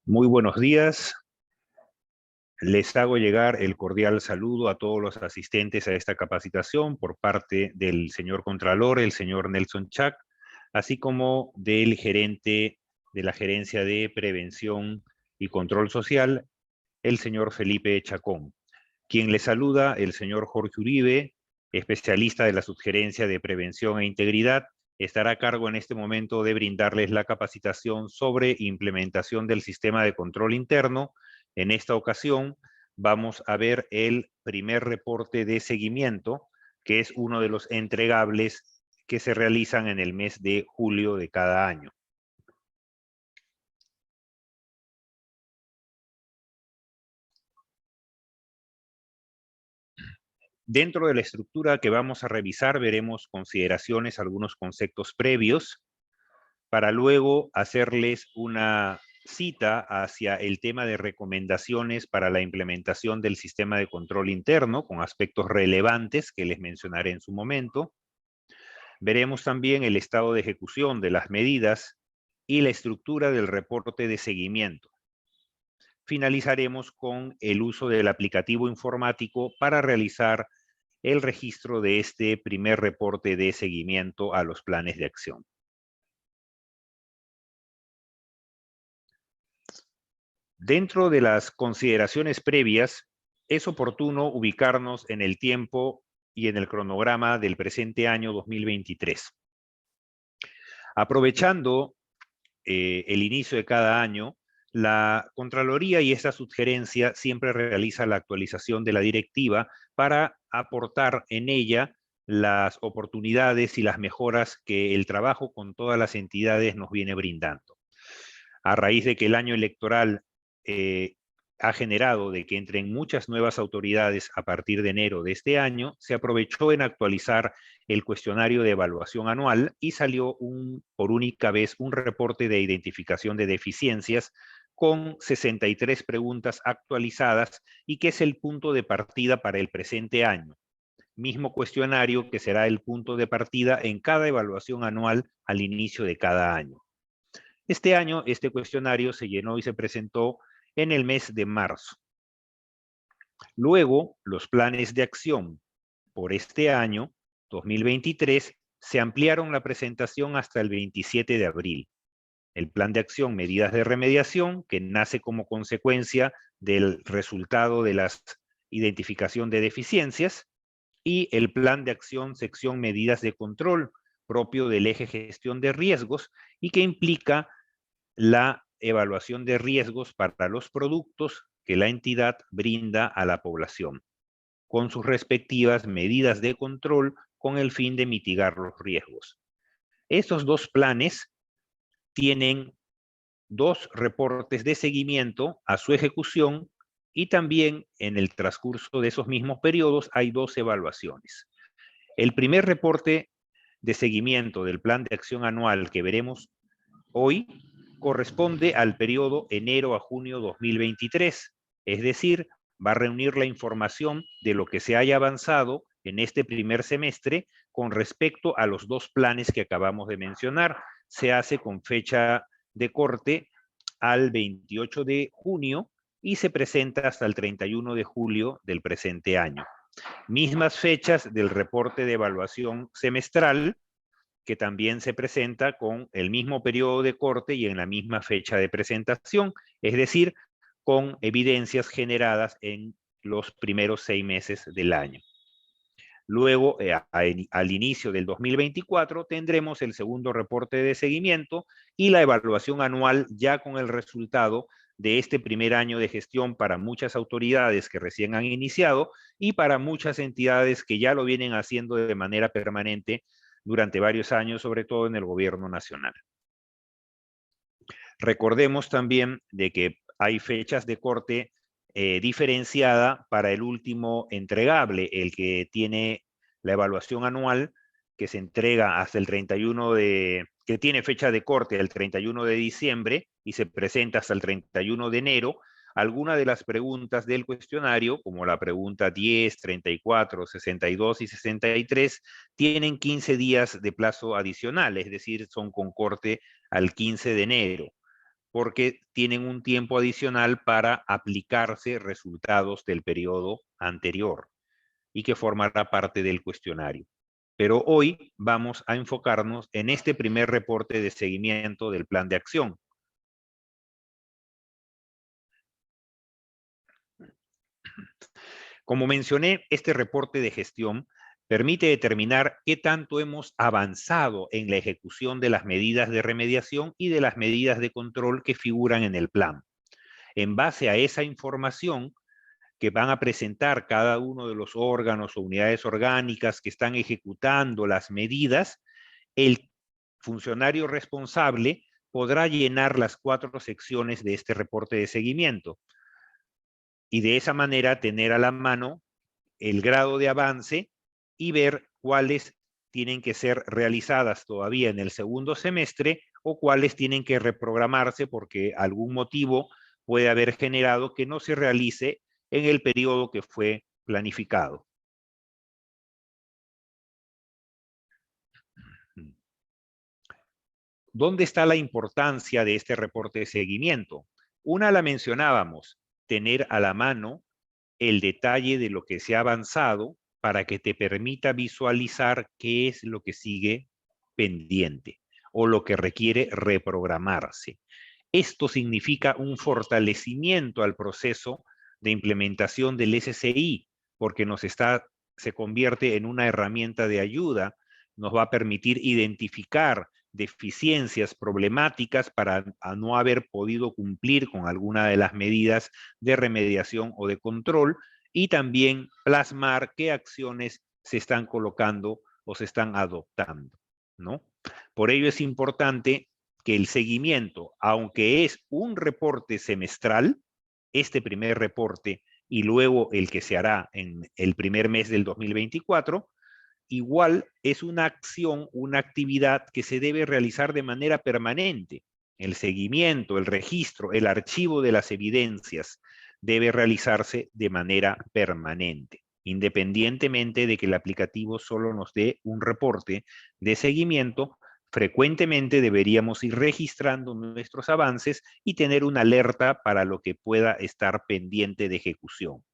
Muy buenos días. Les hago llegar el cordial saludo a todos los asistentes a esta capacitación por parte del señor Contralor, el señor Nelson Chac, así como del gerente de la Gerencia de Prevención y Control Social, el señor Felipe Chacón. Quien les saluda, el señor Jorge Uribe, especialista de la Subgerencia de Prevención e Integridad, estará a cargo en este momento de brindarles la capacitación sobre implementación del sistema de control interno. En esta ocasión vamos a ver el primer reporte de seguimiento, que es uno de los entregables que se realizan en el mes de julio de cada año. Dentro de la estructura que vamos a revisar veremos consideraciones, algunos conceptos previos, para luego hacerles una cita hacia el tema de recomendaciones para la implementación del sistema de control interno, con aspectos relevantes que les mencionaré en su momento. Veremos también el estado de ejecución de las medidas y la estructura del reporte de seguimiento. Finalizaremos con el uso del aplicativo informático para realizar el registro de este primer reporte de seguimiento a los planes de acción. Dentro de las consideraciones previas, es oportuno ubicarnos en el tiempo y en el cronograma del presente año 2023. Aprovechando el inicio de cada año, la Contraloría y esta sugerencia siempre realiza la actualización de la directiva para aportar en ella las oportunidades y las mejoras que el trabajo con todas las entidades nos viene brindando. A raíz de que el año electoral ha generado de que entren muchas nuevas autoridades a partir de enero de este año, se aprovechó en actualizar el cuestionario de evaluación anual y salió por única vez un reporte de identificación de deficiencias con 63 preguntas actualizadas y que es el punto de partida para el presente año. Mismo cuestionario que será el punto de partida en cada evaluación anual al inicio de cada año. Este año, este cuestionario se llenó y se presentó en el mes de marzo. Luego, los planes de acción por este año, 2023, se ampliaron la presentación hasta el 27 de abril. El plan de acción Medidas de Remediación, que nace como consecuencia del resultado de la identificación de deficiencias, y el plan de acción sección Medidas de Control, propio del eje Gestión de Riesgos, y que implica la evaluación de riesgos para los productos que la entidad brinda a la población, con sus respectivas medidas de control con el fin de mitigar los riesgos. Estos dos planes tienen dos reportes de seguimiento a su ejecución y también en el transcurso de esos mismos periodos hay dos evaluaciones. El primer reporte de seguimiento del plan de acción anual que veremos hoy corresponde al periodo enero a junio 2023, es decir, va a reunir la información de lo que se haya avanzado en este primer semestre con respecto a los dos planes que acabamos de mencionar. Se hace con fecha de corte al 28 de junio y se presenta hasta el 31 de julio del presente año. Mismas fechas del reporte de evaluación semestral, que también se presenta con el mismo periodo de corte y en la misma fecha de presentación, es decir, con evidencias generadas en los primeros 6 meses del año. Luego, al inicio del 2024, tendremos el segundo reporte de seguimiento y la evaluación anual ya con el resultado de este primer año de gestión para muchas autoridades que recién han iniciado y para muchas entidades que ya lo vienen haciendo de manera permanente durante varios años, sobre todo en el gobierno nacional. Recordemos también de que hay fechas de corte diferenciada para el último entregable, el que tiene la evaluación anual, que se entrega hasta el 31 que tiene fecha de corte el 31 de diciembre y se presenta hasta el 31 de enero. Algunas de las preguntas del cuestionario, como la pregunta 10, 34, 62 y 63, tienen 15 días de plazo adicional, es decir, son con corte al 15 de enero. porque tienen un tiempo adicional para aplicarse resultados del periodo anterior y que formará parte del cuestionario. Pero hoy vamos a enfocarnos en este primer reporte de seguimiento del plan de acción. Como mencioné, este reporte de gestión permite determinar qué tanto hemos avanzado en la ejecución de las medidas de remediación y de las medidas de control que figuran en el plan. En base a esa información que van a presentar cada uno de los órganos o unidades orgánicas que están ejecutando las medidas, el funcionario responsable podrá llenar las 4 secciones de este reporte de seguimiento y de esa manera tener a la mano el grado de avance y ver cuáles tienen que ser realizadas todavía en el segundo semestre o cuáles tienen que reprogramarse porque algún motivo puede haber generado que no se realice en el periodo que fue planificado. ¿Dónde está la importancia de este reporte de seguimiento? Una la mencionábamos, tener a la mano el detalle de lo que se ha avanzado para que te permita visualizar qué es lo que sigue pendiente o lo que requiere reprogramarse. Esto significa un fortalecimiento al proceso de implementación del SCI, porque se convierte en una herramienta de ayuda, nos va a permitir identificar deficiencias problemáticas para no haber podido cumplir con alguna de las medidas de remediación o de control y también plasmar qué acciones se están colocando o se están adoptando, ¿no? Por ello es importante que el seguimiento, aunque es un reporte semestral, este primer reporte y luego el que se hará en el primer mes del 2024, igual es una acción, una actividad que se debe realizar de manera permanente. El seguimiento, el registro, el archivo de las evidencias debe realizarse de manera permanente, independientemente de que el aplicativo solo nos dé un reporte de seguimiento. Frecuentemente deberíamos ir registrando nuestros avances y tener una alerta para lo que pueda estar pendiente de ejecución.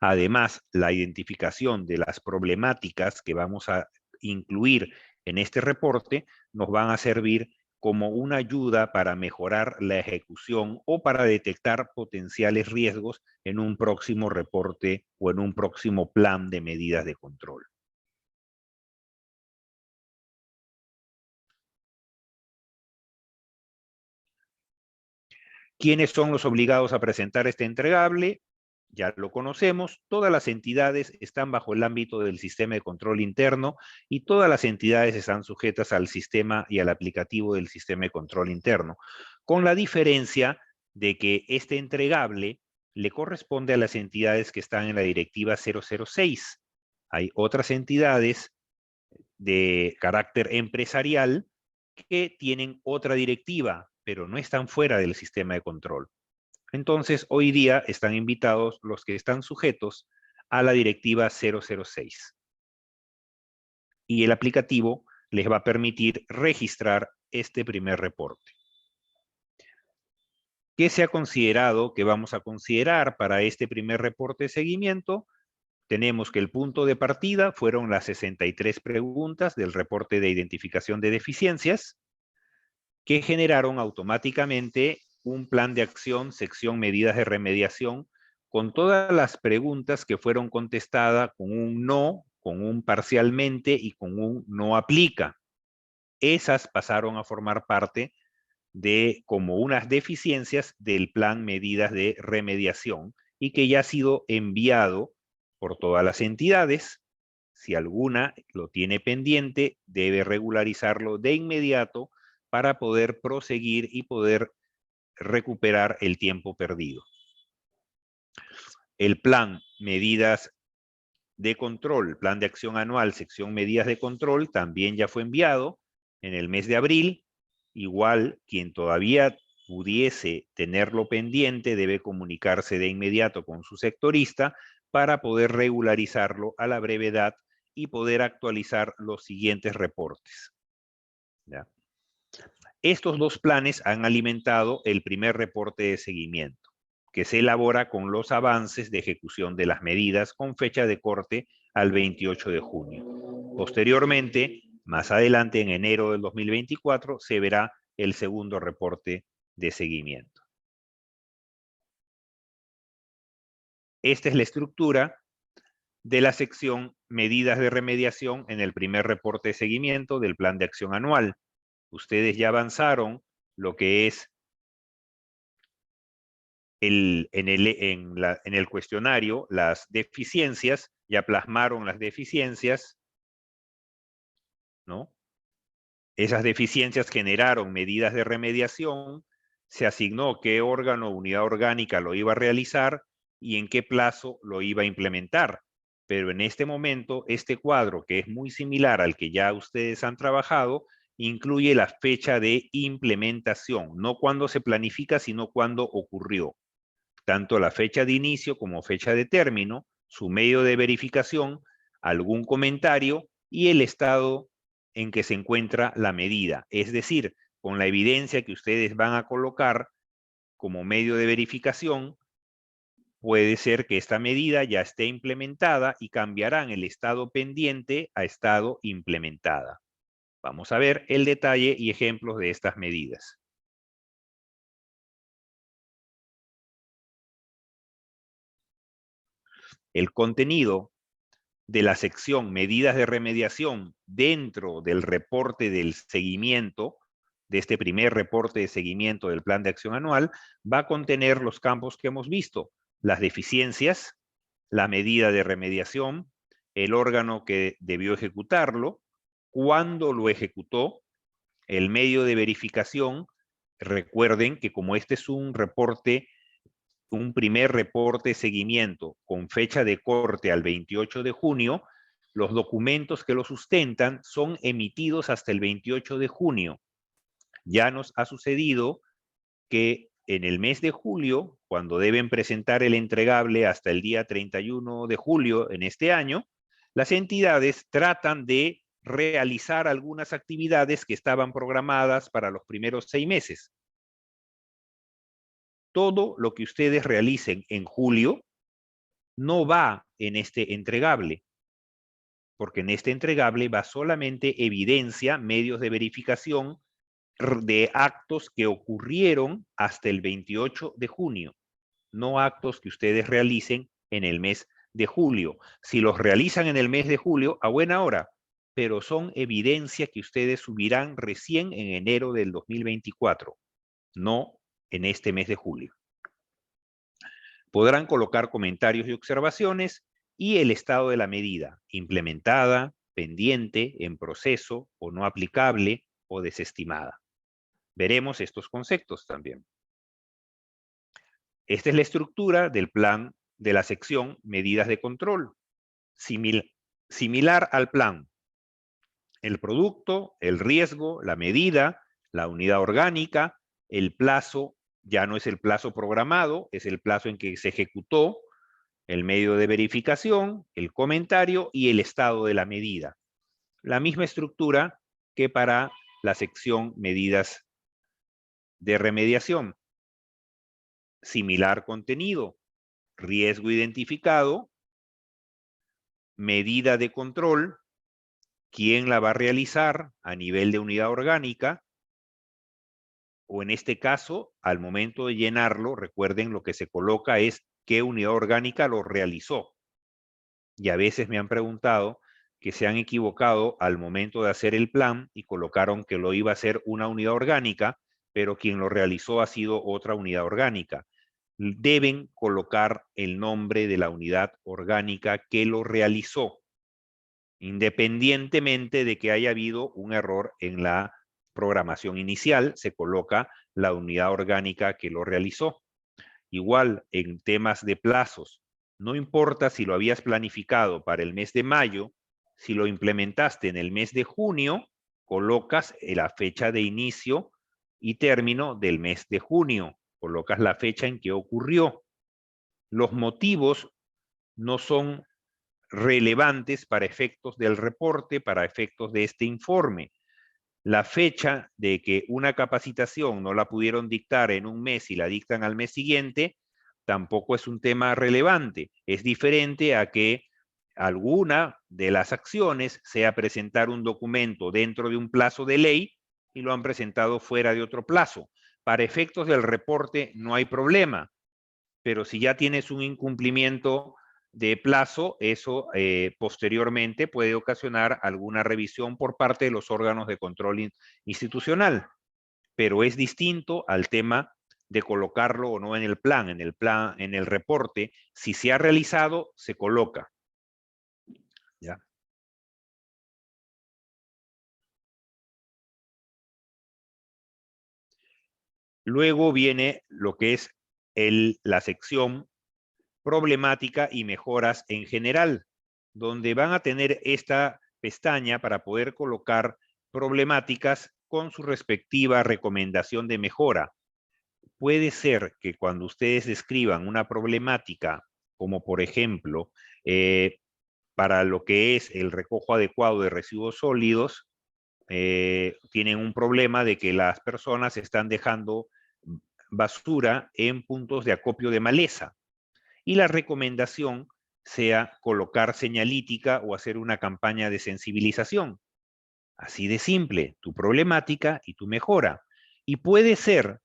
Además, la identificación de las problemáticas que vamos a incluir en este reporte nos van a servir como una ayuda para mejorar la ejecución o para detectar potenciales riesgos en un próximo reporte o en un próximo plan de medidas de control. ¿Quiénes son los obligados a presentar este entregable? Ya lo conocemos, todas las entidades están bajo el ámbito del sistema de control interno y todas las entidades están sujetas al sistema y al aplicativo del sistema de control interno, con la diferencia de que este entregable le corresponde a las entidades que están en la directiva 006. Hay otras entidades de carácter empresarial que tienen otra directiva, pero no están fuera del sistema de control. Entonces, hoy día están invitados los que están sujetos a la directiva 006. Y el aplicativo les va a permitir registrar este primer reporte. ¿Qué se ha considerado que vamos a considerar para este primer reporte de seguimiento? Tenemos que el punto de partida fueron las 63 preguntas del reporte de identificación de deficiencias que generaron automáticamente un plan de acción, sección medidas de remediación, con todas las preguntas que fueron contestadas con un no, con un parcialmente y con un no aplica. Esas pasaron a formar parte de como unas deficiencias del plan medidas de remediación y que ya ha sido enviado por todas las entidades. Si alguna lo tiene pendiente, debe regularizarlo de inmediato para poder proseguir y poder recuperar el tiempo perdido. El plan medidas de control, plan de acción anual, sección medidas de control, también ya fue enviado en el mes de abril. Igual, quien todavía pudiese tenerlo pendiente debe comunicarse de inmediato con su sectorista para poder regularizarlo a la brevedad y poder actualizar los siguientes reportes. ¿Ya? Estos dos planes han alimentado el primer reporte de seguimiento, que se elabora con los avances de ejecución de las medidas con fecha de corte al 28 de junio. Posteriormente, más adelante, en enero del 2024, se verá el segundo reporte de seguimiento. Esta es la estructura de la sección Medidas de remediación en el primer reporte de seguimiento del Plan de Acción Anual. Ustedes ya avanzaron lo que es en el cuestionario las deficiencias, ya plasmaron las deficiencias, ¿no? Esas deficiencias generaron medidas de remediación, se asignó qué órgano o unidad orgánica lo iba a realizar y en qué plazo lo iba a implementar. Pero en este momento, este cuadro, que es muy similar al que ya ustedes han trabajado, incluye la fecha de implementación, no cuando se planifica, sino cuando ocurrió. Tanto la fecha de inicio como fecha de término, su medio de verificación, algún comentario y el estado en que se encuentra la medida. Es decir, con la evidencia que ustedes van a colocar como medio de verificación, puede ser que esta medida ya esté implementada y cambiarán el estado pendiente a estado implementada. Vamos a ver el detalle y ejemplos de estas medidas. El contenido de la sección Medidas de remediación dentro del reporte del seguimiento, de este primer reporte de seguimiento del Plan de Acción Anual, va a contener los campos que hemos visto: las deficiencias, la medida de remediación, el órgano que debió ejecutarlo, cuándo lo ejecutó, el medio de verificación. Recuerden que como este es un primer reporte de seguimiento con fecha de corte al 28 de junio, los documentos que lo sustentan son emitidos hasta el 28 de junio. Ya nos ha sucedido que en el mes de julio, cuando deben presentar el entregable hasta el día 31 de julio en este año, las entidades tratan de realizar algunas actividades que estaban programadas para los primeros 6 meses. Todo lo que ustedes realicen en julio no va en este entregable, porque en este entregable va solamente evidencia, medios de verificación de actos que ocurrieron hasta el 28 de junio, no actos que ustedes realicen en el mes de julio. Si los realizan en el mes de julio, a buena hora, pero son evidencia que ustedes subirán recién en enero del 2024, no en este mes de julio. Podrán colocar comentarios y observaciones y el estado de la medida, implementada, pendiente, en proceso o no aplicable o desestimada. Veremos estos conceptos también. Esta es la estructura del plan de la sección Medidas de control. Similar al plan. El producto, el riesgo, la medida, la unidad orgánica, el plazo, ya no es el plazo programado, es el plazo en que se ejecutó, el medio de verificación, el comentario y el estado de la medida. La misma estructura que para la sección Medidas de remediación. Similar contenido, riesgo identificado, medida de control, quién la va a realizar a nivel de unidad orgánica, o en este caso, al momento de llenarlo, recuerden lo que se coloca es qué unidad orgánica lo realizó. Y a veces me han preguntado que se han equivocado al momento de hacer el plan y colocaron que lo iba a hacer una unidad orgánica, pero quien lo realizó ha sido otra unidad orgánica. Deben colocar el nombre de la unidad orgánica que lo realizó, independientemente de que haya habido un error en la programación inicial, se coloca la unidad orgánica que lo realizó. Igual en temas de plazos, no importa si lo habías planificado para el mes de mayo, si lo implementaste en el mes de junio, colocas la fecha de inicio y término del mes de junio, colocas la fecha en que ocurrió. Los motivos no son relevantes para efectos del reporte, para efectos de este informe. La fecha de que una capacitación no la pudieron dictar en un mes y la dictan al mes siguiente, tampoco es un tema relevante. Es diferente a que alguna de las acciones sea presentar un documento dentro de un plazo de ley y lo han presentado fuera de otro plazo. Para efectos del reporte no hay problema, pero si ya tienes un incumplimiento de plazo, eso posteriormente puede ocasionar alguna revisión por parte de los órganos de control institucional, pero es distinto al tema de colocarlo o no en el plan, en el reporte. Si se ha realizado, se coloca. ¿Ya? Luego viene lo que es la sección problemática y mejoras en general, donde van a tener esta pestaña para poder colocar problemáticas con su respectiva recomendación de mejora. Puede ser que cuando ustedes describan una problemática, como por ejemplo, para lo que es el recojo adecuado de residuos sólidos, tienen un problema de que las personas están dejando basura en puntos de acopio de maleza. Y la recomendación sea colocar señalítica o hacer una campaña de sensibilización. Así de simple, tu problemática y tu mejora. Y puede ser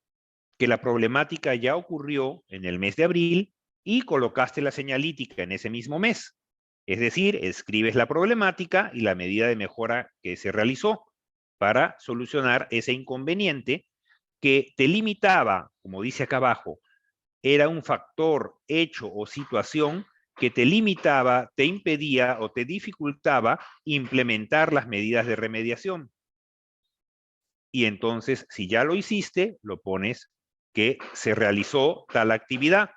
que la problemática ya ocurrió en el mes de abril y colocaste la señalítica en ese mismo mes. Es decir, escribes la problemática y la medida de mejora que se realizó para solucionar ese inconveniente que te limitaba, como dice acá abajo, era un factor, hecho o situación que te limitaba, te impedía o te dificultaba implementar las medidas de remediación. Y entonces, si ya lo hiciste, lo pones que se realizó tal actividad.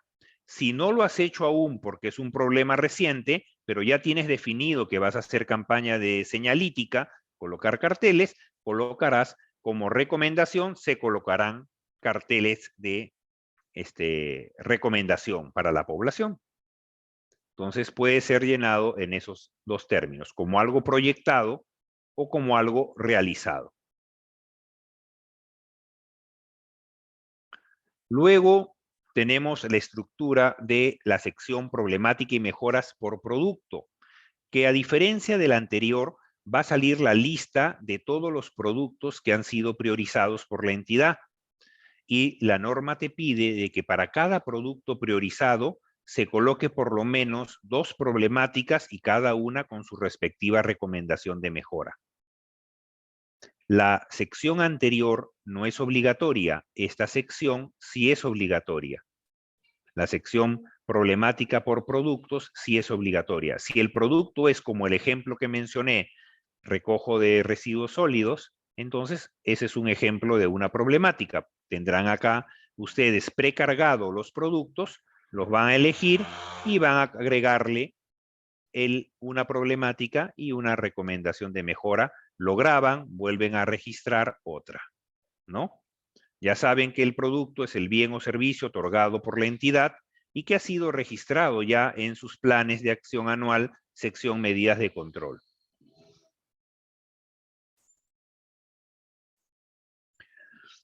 Si no lo has hecho aún porque es un problema reciente, pero ya tienes definido que vas a hacer campaña de señalítica, colocar carteles, colocarás como recomendación, se colocarán carteles de recomendación para la población. Entonces puede ser llenado en esos dos términos, como algo proyectado o como algo realizado. Luego tenemos la estructura de la sección problemática y mejoras por producto, que a diferencia de la anterior, va a salir la lista de todos los productos que han sido priorizados por la entidad. Y la norma te pide de que para cada producto priorizado se coloque por lo menos 2 problemáticas y cada una con su respectiva recomendación de mejora. La sección anterior no es obligatoria, esta sección sí es obligatoria. La sección problemática por productos sí es obligatoria. Si el producto es como el ejemplo que mencioné, recojo de residuos sólidos, entonces ese es un ejemplo de una problemática. Tendrán acá ustedes precargados los productos, los van a elegir y van a agregarle una problemática y una recomendación de mejora. Lo graban, vuelven a registrar otra, ¿no? Ya saben que el producto es el bien o servicio otorgado por la entidad y que ha sido registrado ya en sus planes de acción anual, sección medidas de control.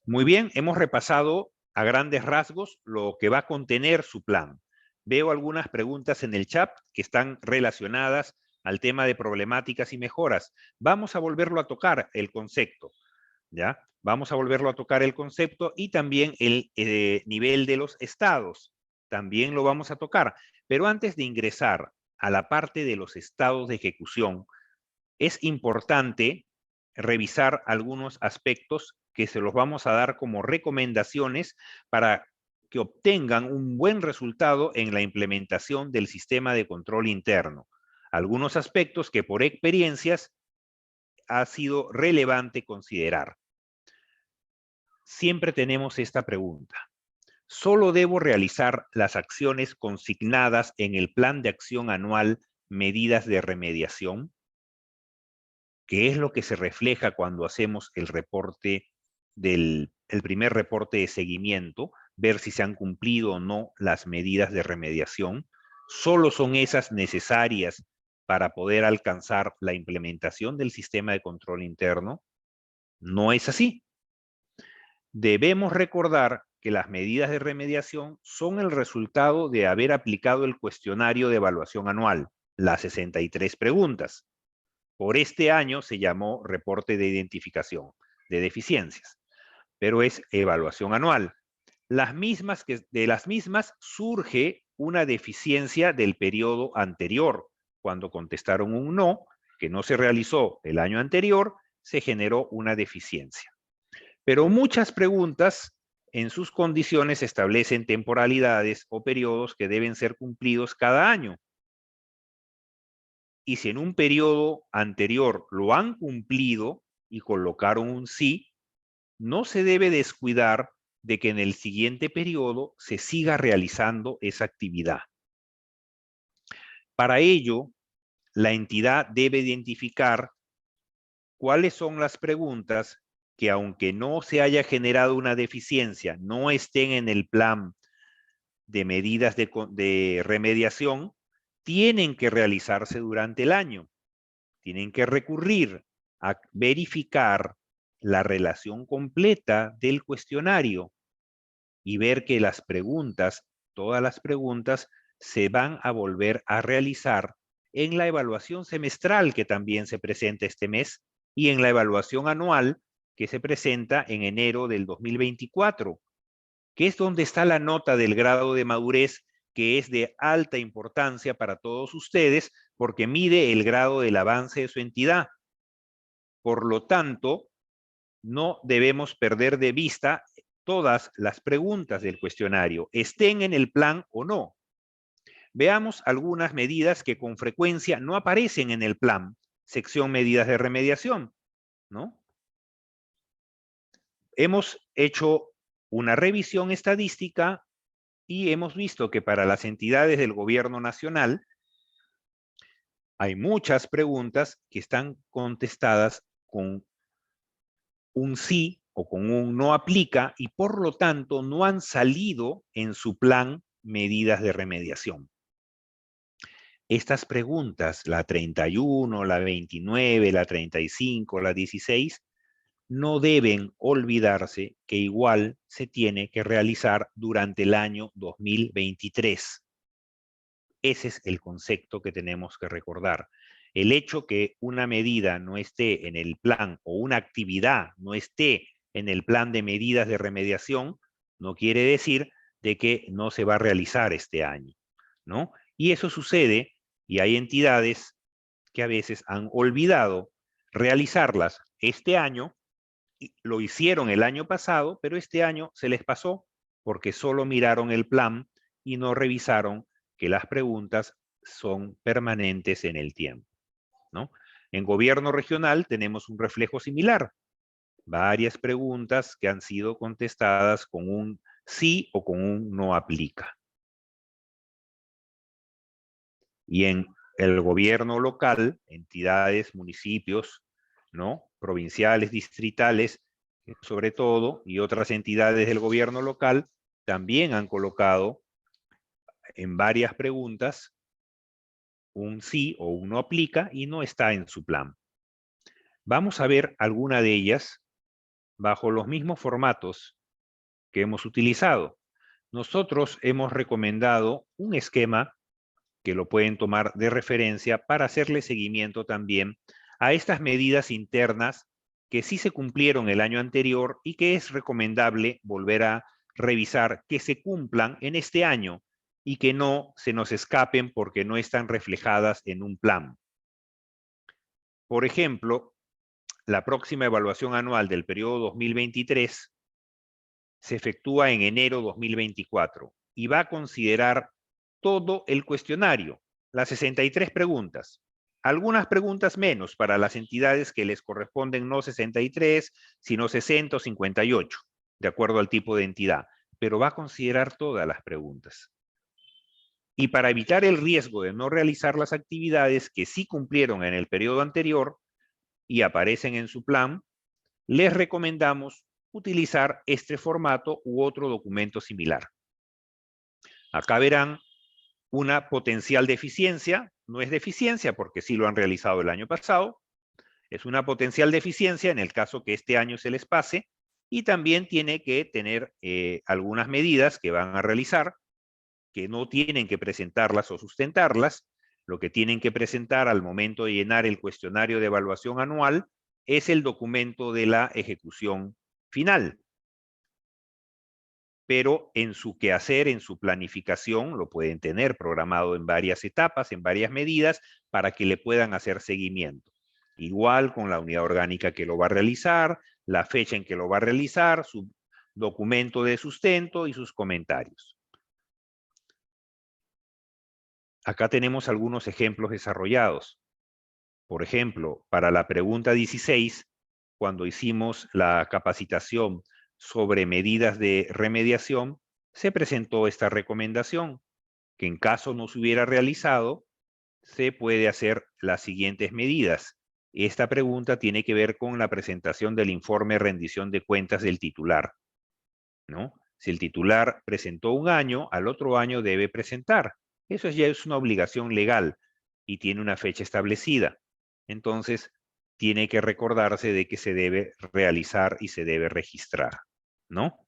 Muy bien, hemos repasado a grandes rasgos lo que va a contener su plan. Veo algunas preguntas en el chat que están relacionadas al tema de problemáticas y mejoras. Vamos a volverlo a tocar el concepto, ¿ya? Vamos a volverlo a tocar el concepto y también el nivel de los estados. También lo vamos a tocar. Pero antes de ingresar a la parte de los estados de ejecución, es importante revisar algunos aspectos que se los vamos a dar como recomendaciones para que obtengan un buen resultado en la implementación del sistema de control interno. Algunos aspectos que por experiencias ha sido relevante considerar. Siempre tenemos esta pregunta. ¿Solo debo realizar las acciones consignadas en el plan de acción anual medidas de remediación? ¿Qué es lo que se refleja cuando hacemos el reporte el primer reporte de seguimiento, ver si se han cumplido o no las medidas de remediación? ¿Solo son esas necesarias para poder alcanzar la implementación del sistema de control interno? No es así. Debemos recordar que las medidas de remediación son el resultado de haber aplicado el cuestionario de evaluación anual, las 63 preguntas. Por este año se llamó reporte de identificación de deficiencias, pero es evaluación anual. De las mismas surge una deficiencia del periodo anterior. Cuando contestaron un no, que no se realizó el año anterior, se generó una deficiencia. Pero muchas preguntas en sus condiciones establecen temporalidades o periodos que deben ser cumplidos cada año. Y si en un periodo anterior lo han cumplido y colocaron un sí, no se debe descuidar de que en el siguiente periodo se siga realizando esa actividad. Para ello, la entidad debe identificar cuáles son las preguntas que, aunque no se haya generado una deficiencia, no estén en el plan de medidas de remediación, tienen que realizarse durante el año. Tienen que recurrir a verificar la relación completa del cuestionario y ver que las preguntas, todas las preguntas, se van a volver a realizar en la evaluación semestral que también se presenta este mes y en la evaluación anual que se presenta en enero del 2024, que es donde está la nota del grado de madurez, que es de alta importancia para todos ustedes porque mide el grado del avance de su entidad. Por lo tanto, no debemos perder de vista todas las preguntas del cuestionario, estén en el plan o no. Veamos algunas medidas que con frecuencia no aparecen en el plan, sección medidas de remediación, ¿no? Hemos hecho una revisión estadística y hemos visto que para las entidades del gobierno nacional hay muchas preguntas que están contestadas con un sí o con un no aplica y por lo tanto no han salido en su plan medidas de remediación. Estas preguntas, la 31, la 29, la 35, la 16, no deben olvidarse que igual se tiene que realizar durante el año 2023. Ese es el concepto que tenemos que recordar. El hecho que una medida no esté en el plan o una actividad no esté en el plan de medidas de remediación no quiere decir de que no se va a realizar este año, ¿no? Y eso sucede y hay entidades que a veces han olvidado realizarlas este año, y lo hicieron el año pasado, pero este año se les pasó porque solo miraron el plan y no revisaron que las preguntas son permanentes en el tiempo, ¿no? En gobierno regional tenemos un reflejo similar. Varias preguntas que han sido contestadas con un sí o con un no aplica. Y en el gobierno local, entidades, municipios, ¿no? Provinciales, distritales, sobre todo, y otras entidades del gobierno local, también han colocado en varias preguntas un sí o un no aplica y no está en su plan. Vamos a ver alguna de ellas bajo los mismos formatos que hemos utilizado. Nosotros hemos recomendado un esquema que lo pueden tomar de referencia para hacerle seguimiento también a estas medidas internas que sí se cumplieron el año anterior y que es recomendable volver a revisar que se cumplan en este año y que no se nos escapen porque no están reflejadas en un plan. Por ejemplo, la próxima evaluación anual del periodo 2023 se efectúa en enero 2024 y va a considerar todo el cuestionario, las 63 preguntas. Algunas preguntas menos para las entidades que les corresponden no 63, sino 60 o 58, de acuerdo al tipo de entidad, pero va a considerar todas las preguntas. Y para evitar el riesgo de no realizar las actividades que sí cumplieron en el periodo anterior y aparecen en su plan, les recomendamos utilizar este formato u otro documento similar. Acá verán una potencial deficiencia, no es deficiencia porque sí lo han realizado el año pasado, Es una potencial deficiencia en el caso que este año se les pase, y también tiene que tener algunas medidas que van a realizar, que no tienen que presentarlas o sustentarlas. Lo que tienen que presentar al momento de llenar el cuestionario de evaluación anual es el documento de la ejecución final. Pero en su quehacer, en su planificación, lo pueden tener programado en varias etapas, en varias medidas, para que le puedan hacer seguimiento. Igual con la unidad orgánica que lo va a realizar, la fecha en que lo va a realizar, su documento de sustento y sus comentarios. Acá tenemos algunos ejemplos desarrollados. Por ejemplo, para la pregunta 16, cuando hicimos la capacitación sobre medidas de remediación, se presentó esta recomendación, que en caso no se hubiera realizado, se puede hacer las siguientes medidas. Esta pregunta tiene que ver con la presentación del informe de rendición de cuentas del titular, ¿no? Si el titular presentó un año, al otro año debe presentar. Eso ya es una obligación legal y tiene una fecha establecida. Entonces, tiene que recordarse de que se debe realizar y se debe registrar, ¿no?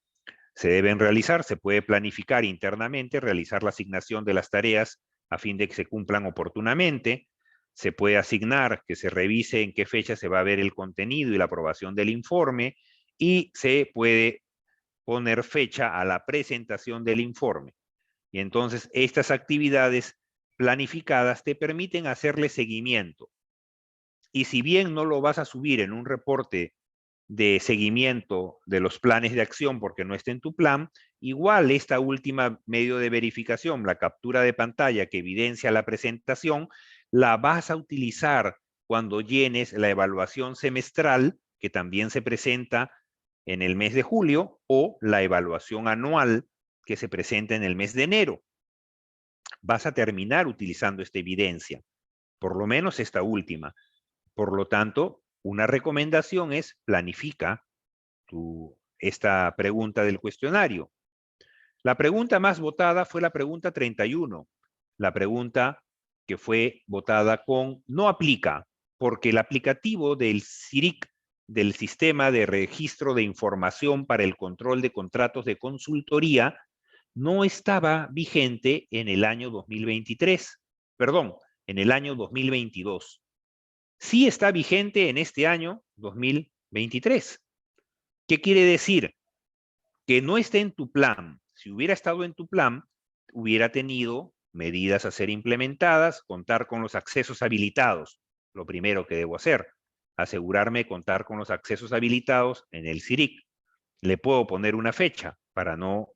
Se deben realizar, se puede planificar internamente, realizar la asignación de las tareas a fin de que se cumplan oportunamente. Se puede asignar que se revise en qué fecha se va a ver el contenido y la aprobación del informe, y se puede poner fecha a la presentación del informe. Y entonces estas actividades planificadas te permiten hacerle seguimiento. Y si bien no lo vas a subir en un reporte de seguimiento de los planes de acción porque no está en tu plan, igual esta última medio de verificación, la captura de pantalla que evidencia la presentación, la vas a utilizar cuando llenes la evaluación semestral, que también se presenta en el mes de julio, o la evaluación anual que se presenta en el mes de enero. Vas a terminar utilizando esta evidencia, por lo menos esta última. Por lo tanto, una recomendación es planifica esta pregunta del cuestionario. La pregunta más votada fue la pregunta 31, la pregunta que fue votada con no aplica, porque el aplicativo del SIRIC, del Sistema de Registro de Información para el Control de Contratos de Consultoría, no estaba vigente en el año 2023, perdón, en el año 2022. Sí está vigente en este año 2023. ¿Qué quiere decir? Que no esté en tu plan. Si hubiera estado en tu plan, hubiera tenido medidas a ser implementadas, contar con los accesos habilitados. Lo primero que debo hacer, asegurarme de contar con los accesos habilitados en el CIRIC. Le puedo poner una fecha para no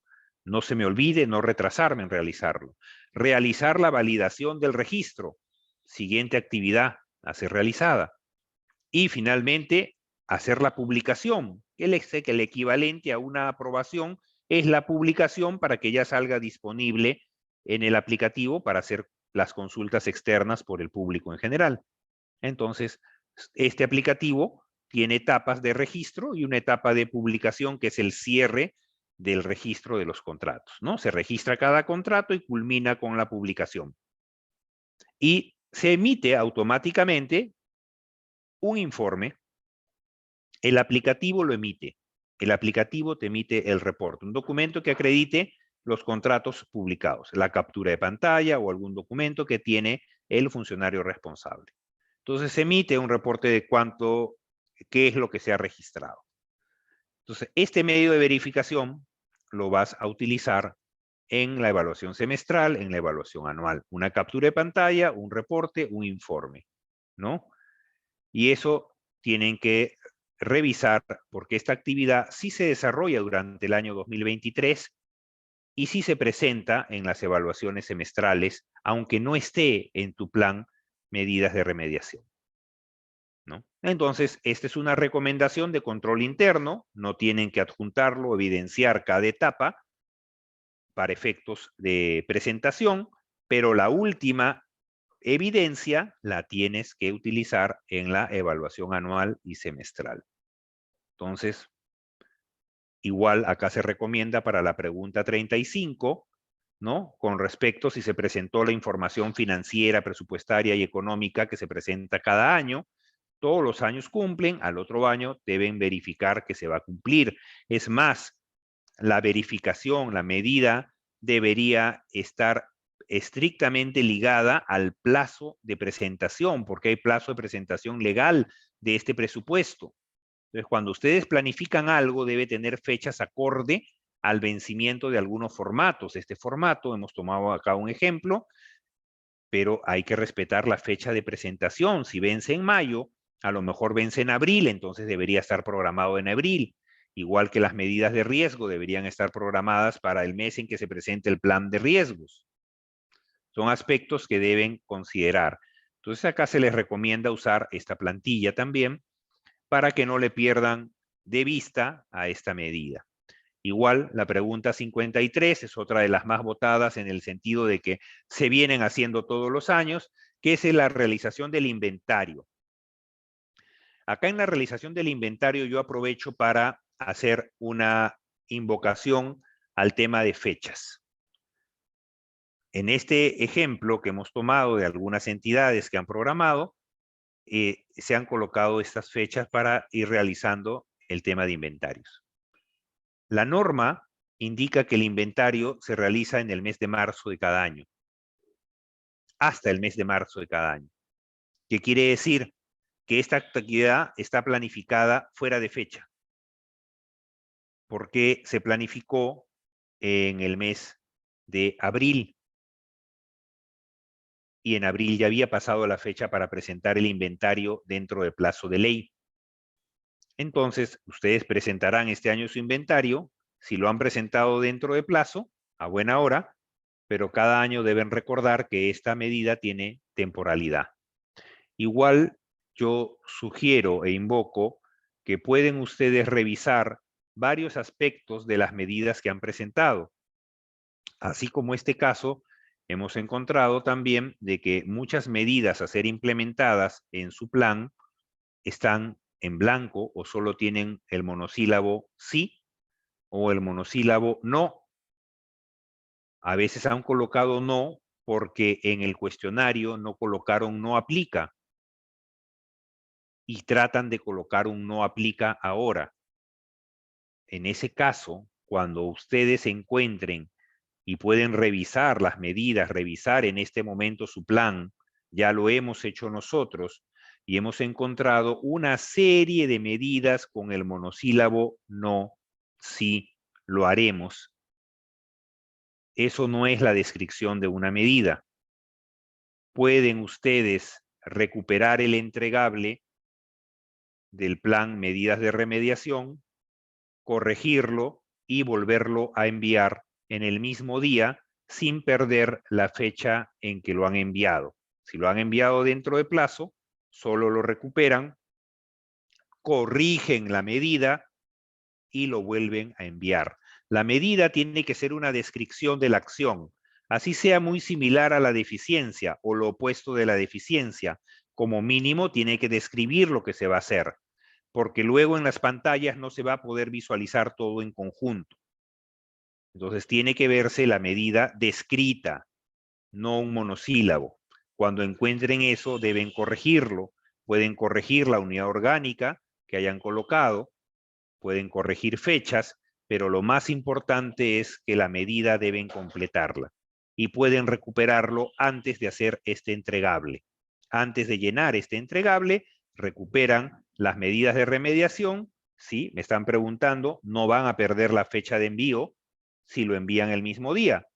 se me olvide, no retrasarme en realizarlo. Realizar la validación del registro. Siguiente actividad a ser realizada. Y finalmente, hacer la publicación. El equivalente a una aprobación es la publicación para que ya salga disponible en el aplicativo para hacer las consultas externas por el público en general. Entonces, este aplicativo tiene etapas de registro y una etapa de publicación que es el cierre del registro de los contratos, ¿no? Se registra cada contrato y culmina con la publicación. Y se emite automáticamente un informe. El aplicativo lo emite. El aplicativo te emite el reporte, un documento que acredite los contratos publicados, la captura de pantalla o algún documento que tiene el funcionario responsable. Entonces se emite un reporte de qué es lo que se ha registrado. Entonces, este medio de verificación lo vas a utilizar en la evaluación semestral, en la evaluación anual. Una captura de pantalla, un reporte, un informe, ¿no? Y eso tienen que revisar porque esta actividad sí se desarrolla durante el año 2023 y sí se presenta en las evaluaciones semestrales, aunque no esté en tu plan medidas de remediación, ¿no? Entonces, esta es una recomendación de control interno, no tienen que adjuntarlo, evidenciar cada etapa para efectos de presentación, pero la última evidencia la tienes que utilizar en la evaluación anual y semestral. Entonces, igual acá se recomienda para la pregunta 35, ¿no? Con respecto si se presentó la información financiera, presupuestaria y económica que se presenta cada año, Todos los años cumplen, al otro año deben verificar que se va a cumplir. Es más, la verificación, la medida debería estar estrictamente ligada al plazo de presentación, porque hay plazo de presentación legal de este presupuesto. Entonces, cuando ustedes planifican algo, debe tener fechas acorde al vencimiento de algunos formatos. Este formato, hemos tomado acá un ejemplo, pero hay que respetar la fecha de presentación. Si vence en mayo, a lo mejor vence en abril, entonces debería estar programado en abril. Igual que las medidas de riesgo deberían estar programadas para el mes en que se presente el plan de riesgos. Son aspectos que deben considerar. Entonces acá se les recomienda usar esta plantilla también para que no le pierdan de vista a esta medida. Igual, la pregunta 53 es otra de las más votadas en el sentido de que se vienen haciendo todos los años, que es la realización del inventario. Acá en la realización del inventario yo aprovecho para hacer una invocación al tema de fechas. En este ejemplo que hemos tomado de algunas entidades que han programado, se han colocado estas fechas para ir realizando el tema de inventarios. La norma indica que el inventario se realiza en el mes de marzo de cada año, hasta el mes de marzo de cada año. ¿Qué quiere decir? Que esta actividad está planificada fuera de fecha, porque se planificó en el mes de abril, y en abril ya había pasado la fecha para presentar el inventario dentro del plazo de ley. Entonces, ustedes presentarán este año su inventario, si lo han presentado dentro de plazo, a buena hora, pero cada año deben recordar que esta medida tiene temporalidad. Igual yo sugiero e invoco que pueden ustedes revisar varios aspectos de las medidas que han presentado. Así como este caso, hemos encontrado también de que muchas medidas a ser implementadas en su plan están en blanco o solo tienen el monosílabo sí o el monosílabo no. A veces han colocado no porque en el cuestionario no colocaron no aplica y tratan de colocar un no aplica ahora. En ese caso, cuando ustedes se encuentren y pueden revisar las medidas, revisar en este momento su plan, ya lo hemos hecho nosotros y hemos encontrado una serie de medidas con el monosílabo no, sí, lo haremos. Eso no es la descripción de una medida. Pueden ustedes recuperar el entregable del plan medidas de remediación, corregirlo y volverlo a enviar en el mismo día sin perder la fecha en que lo han enviado. Si lo han enviado dentro de plazo, solo lo recuperan, corrigen la medida y lo vuelven a enviar. La medida tiene que ser una descripción de la acción, así sea muy similar a la deficiencia o lo opuesto de la deficiencia. Como mínimo tiene que describir lo que se va a hacer, porque luego en las pantallas no se va a poder visualizar todo en conjunto. Entonces tiene que verse la medida descrita, no un monosílabo. Cuando encuentren eso, deben corregirlo. Pueden corregir la unidad orgánica que hayan colocado, pueden corregir fechas, pero lo más importante es que la medida deben completarla y pueden recuperarlo antes de hacer este entregable. Antes de llenar este entregable, recuperan las medidas de remediación. Sí, me están preguntando, no van a perder la fecha de envío si lo envían el mismo día.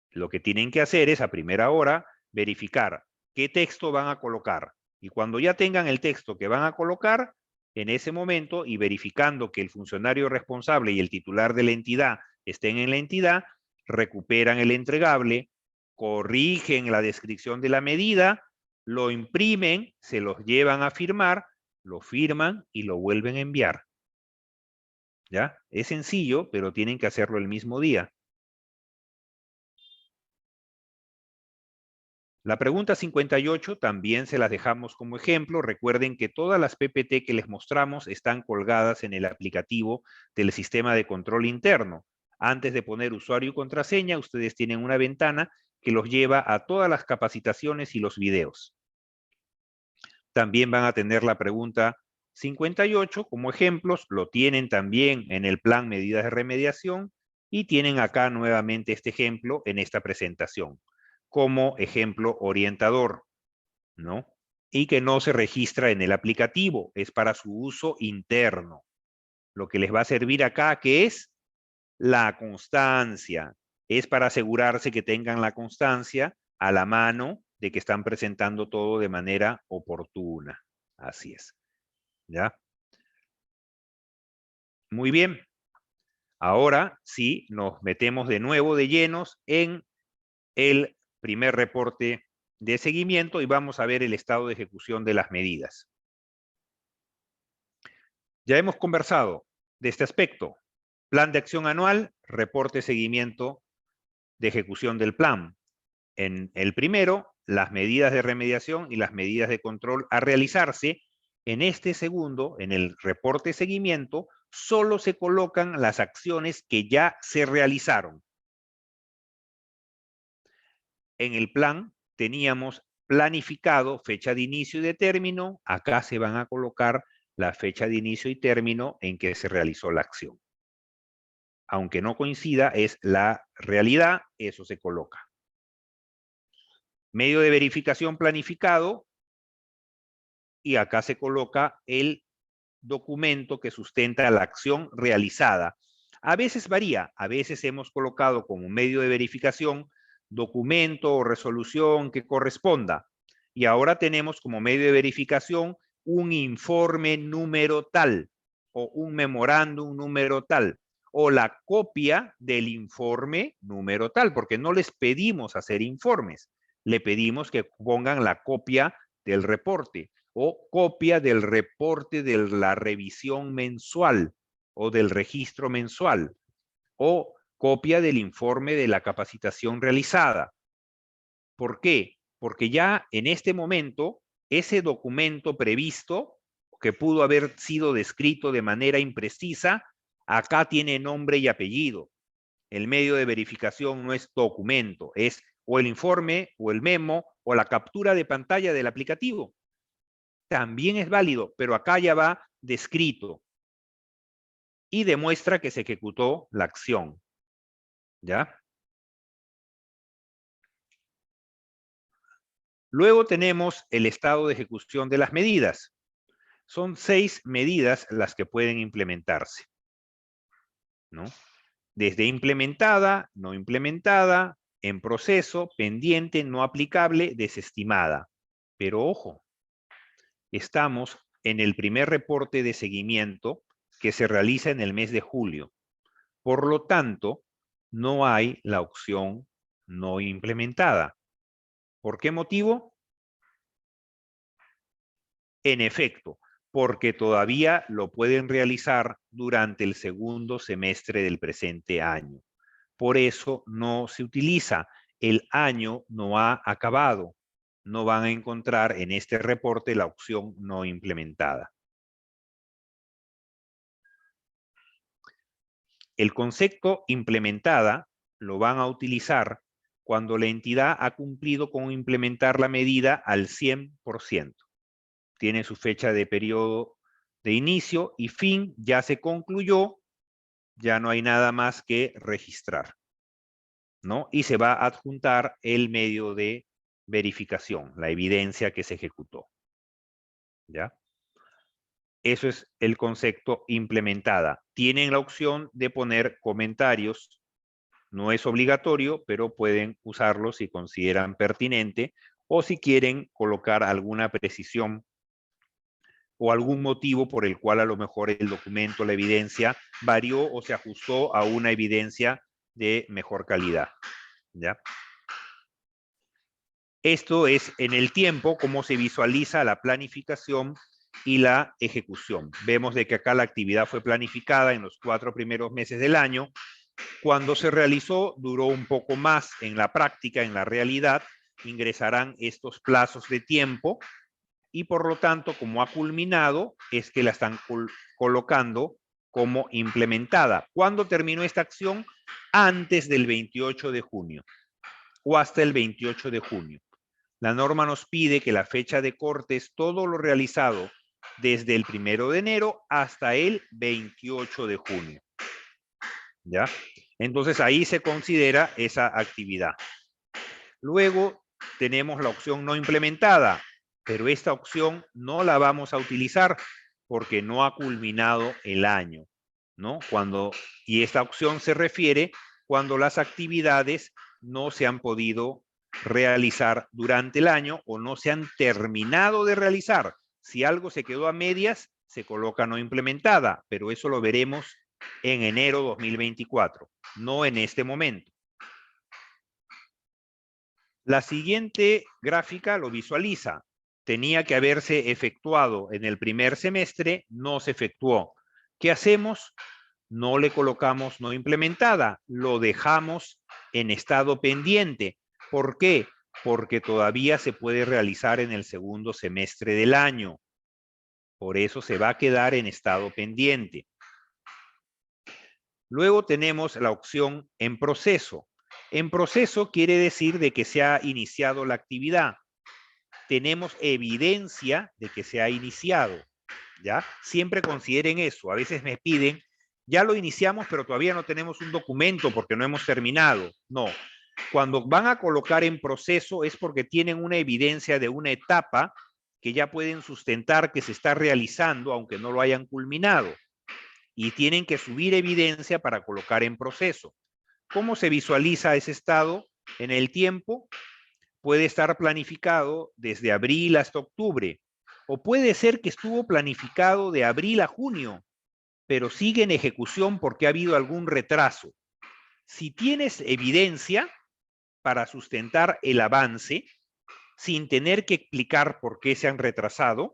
Lo que tienen que hacer es a primera hora verificar qué texto van a colocar. Y cuando ya tengan el texto que van a colocar, en ese momento y verificando que el funcionario responsable y el titular de la entidad estén en la entidad, recuperan el entregable, corrigen la descripción de la medida, lo imprimen, se los llevan a firmar, lo firman y lo vuelven a enviar. ¿Ya? Es sencillo, pero tienen que hacerlo el mismo día. La pregunta 58 también se las dejamos como ejemplo. Recuerden que todas las PPT que les mostramos están colgadas en el aplicativo del sistema de control interno. Antes de poner usuario y contraseña, ustedes tienen una ventana que los lleva a todas las capacitaciones y los videos. También van a tener la pregunta 58 como ejemplos, lo tienen también en el plan medidas de remediación y tienen acá nuevamente este ejemplo en esta presentación como ejemplo orientador, ¿no? Y que no se registra en el aplicativo, es para su uso interno. Lo que les va a servir acá, que es la constancia, es para asegurarse que tengan la constancia a la mano de que están presentando todo de manera oportuna. Así es. ¿Ya? Muy bien. Ahora sí nos metemos de nuevo de llenos en el primer reporte de seguimiento y vamos a ver el estado de ejecución de las medidas. Ya hemos conversado de este aspecto. Plan de acción anual, reporte de seguimiento de ejecución del plan. En el primero, las medidas de remediación y las medidas de control a realizarse. En este segundo, en el reporte de seguimiento, solo se colocan las acciones que ya se realizaron. En el plan teníamos planificado fecha de inicio y de término. Acá se van a colocar la fecha de inicio y término en que se realizó la acción. Aunque no coincida, es la realidad, eso se coloca. Medio de verificación planificado, y acá se coloca el documento que sustenta la acción realizada. A veces varía, a veces hemos colocado como medio de verificación documento o resolución que corresponda. Y ahora tenemos como medio de verificación un informe número tal o un memorándum número tal o la copia del informe número tal, porque no les pedimos hacer informes, le pedimos que pongan la copia del reporte o copia del reporte de la revisión mensual o del registro mensual o copia del informe de la capacitación realizada. ¿Por qué? Porque ya en este momento ese documento previsto que pudo haber sido descrito de manera imprecisa, acá tiene nombre y apellido. El medio de verificación no es documento, es o el informe o el memo o la captura de pantalla del aplicativo. También es válido, pero acá ya va descrito y demuestra que se ejecutó la acción. ¿Ya? Luego tenemos el estado de ejecución de las medidas. Son 6 medidas las que pueden implementarse, ¿no? Desde implementada, no implementada, en proceso, pendiente, no aplicable, desestimada. Pero ojo, estamos en el primer reporte de seguimiento que se realiza en el mes de julio. Por lo tanto, no hay la opción no implementada. ¿Por qué motivo? En efecto, porque todavía lo pueden realizar durante el segundo semestre del presente año. Por eso no se utiliza. El año no ha acabado. No van a encontrar en este reporte la opción no implementada. El concepto implementada lo van a utilizar cuando la entidad ha cumplido con implementar la medida al 100%. Tiene su fecha de periodo de inicio y fin, ya se concluyó, ya no hay nada más que registrar, ¿no? Y se va a adjuntar el medio de verificación, la evidencia que se ejecutó, ¿ya? Eso es el concepto implementada. Tienen la opción de poner comentarios. No es obligatorio, pero pueden usarlo si consideran pertinente o si quieren colocar alguna precisión o algún motivo por el cual a lo mejor el documento, la evidencia, varió o se ajustó a una evidencia de mejor calidad. ¿Ya? Esto es en el tiempo cómo se visualiza la planificación y la ejecución. Vemos de que acá la actividad fue planificada en los 4 primeros meses del año. Cuando se realizó, duró un poco más en la práctica, en la realidad, ingresarán estos plazos de tiempo y por lo tanto, como ha culminado, es que la están colocando como implementada. ¿Cuándo terminó esta acción? Antes del 28 de junio o hasta el 28 de junio. La norma nos pide que la fecha de corte es todo lo realizado desde el 1 de enero hasta el 28 de junio. ¿Ya? Entonces ahí se considera esa actividad. Luego tenemos la opción no implementada, pero esta opción no la vamos a utilizar porque no ha culminado el año, ¿no? Y esta opción se refiere cuando las actividades no se han podido realizar durante el año o no se han terminado de realizar. Si algo se quedó a medias, se coloca no implementada, pero eso lo veremos en enero 2024, no en este momento. La siguiente gráfica lo visualiza. Tenía que haberse efectuado en el primer semestre, no se efectuó. ¿Qué hacemos? No le colocamos no implementada, lo dejamos en estado pendiente. ¿Por qué? Porque todavía se puede realizar en el segundo semestre del año. Por eso se va a quedar en estado pendiente. Luego tenemos la opción en proceso. En proceso quiere decir de que se ha iniciado la actividad. Tenemos evidencia de que se ha iniciado, ¿ya? Siempre consideren eso. A veces me piden, ya lo iniciamos, pero todavía no tenemos un documento porque no hemos terminado. No. Cuando van a colocar en proceso es porque tienen una evidencia de una etapa que ya pueden sustentar que se está realizando, aunque no lo hayan culminado. Y tienen que subir evidencia para colocar en proceso. ¿Cómo se visualiza ese estado en el tiempo? Puede estar planificado desde abril hasta octubre, o puede ser que estuvo planificado de abril a junio, pero sigue en ejecución porque ha habido algún retraso. Si tienes evidencia para sustentar el avance, sin tener que explicar por qué se han retrasado,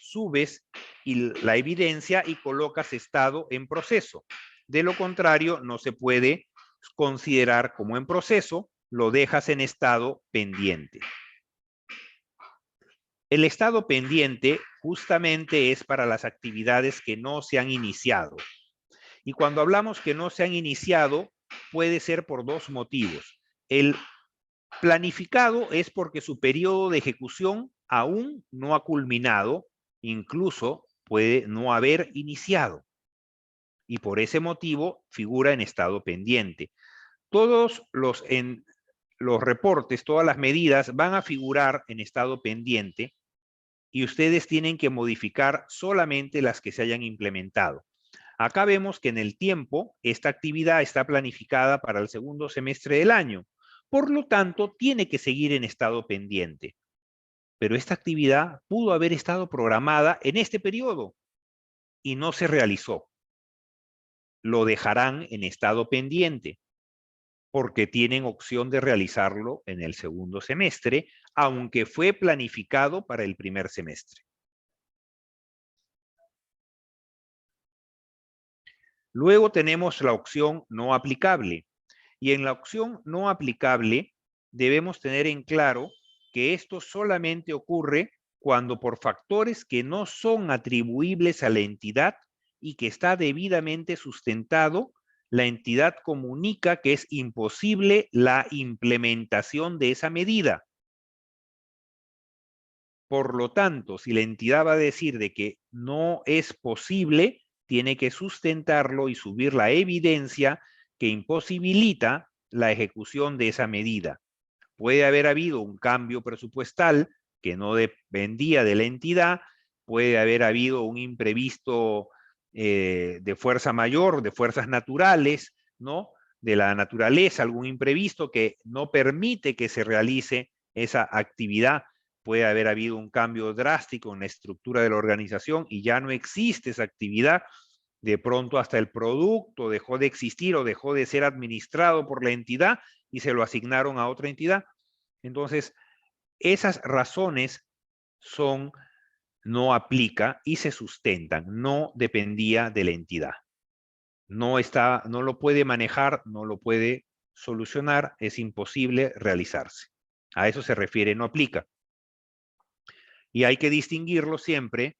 subes la evidencia y colocas estado en proceso. De lo contrario, no se puede considerar como en proceso, lo dejas en estado pendiente. El estado pendiente justamente es para las actividades que no se han iniciado. Y cuando hablamos que no se han iniciado, puede ser por dos motivos. El planificado es porque su periodo de ejecución aún no ha culminado, incluso puede no haber iniciado. Y por ese motivo figura en estado pendiente. Todos los reportes, todas las medidas van a figurar en estado pendiente y ustedes tienen que modificar solamente las que se hayan implementado. Acá vemos que en el tiempo esta actividad está planificada para el segundo semestre del año. Por lo tanto, tiene que seguir en estado pendiente. Pero esta actividad pudo haber estado programada en este periodo y no se realizó. Lo dejarán en estado pendiente porque tienen opción de realizarlo en el segundo semestre, aunque fue planificado para el primer semestre. Luego tenemos la opción no aplicable. Y en la opción no aplicable debemos tener en claro que esto solamente ocurre cuando por factores que no son atribuibles a la entidad y que está debidamente sustentado, la entidad comunica que es imposible la implementación de esa medida. Por lo tanto, si la entidad va a decir de que no es posible, tiene que sustentarlo y subir la evidencia que imposibilita la ejecución de esa medida. Puede haber habido un cambio presupuestal que no dependía de la entidad, puede haber habido un imprevisto de fuerza mayor, de fuerzas naturales, ¿no? De la naturaleza, algún imprevisto que no permite que se realice esa actividad. Puede haber habido un cambio drástico en la estructura de la organización y ya no existe esa actividad. De pronto hasta el producto dejó de existir o dejó de ser administrado por la entidad y se lo asignaron a otra entidad. Entonces, esas razones son no aplica y se sustentan, no dependía de la entidad. No lo puede manejar, no lo puede solucionar, es imposible realizarse. A eso se refiere no aplica. Y hay que distinguirlo siempre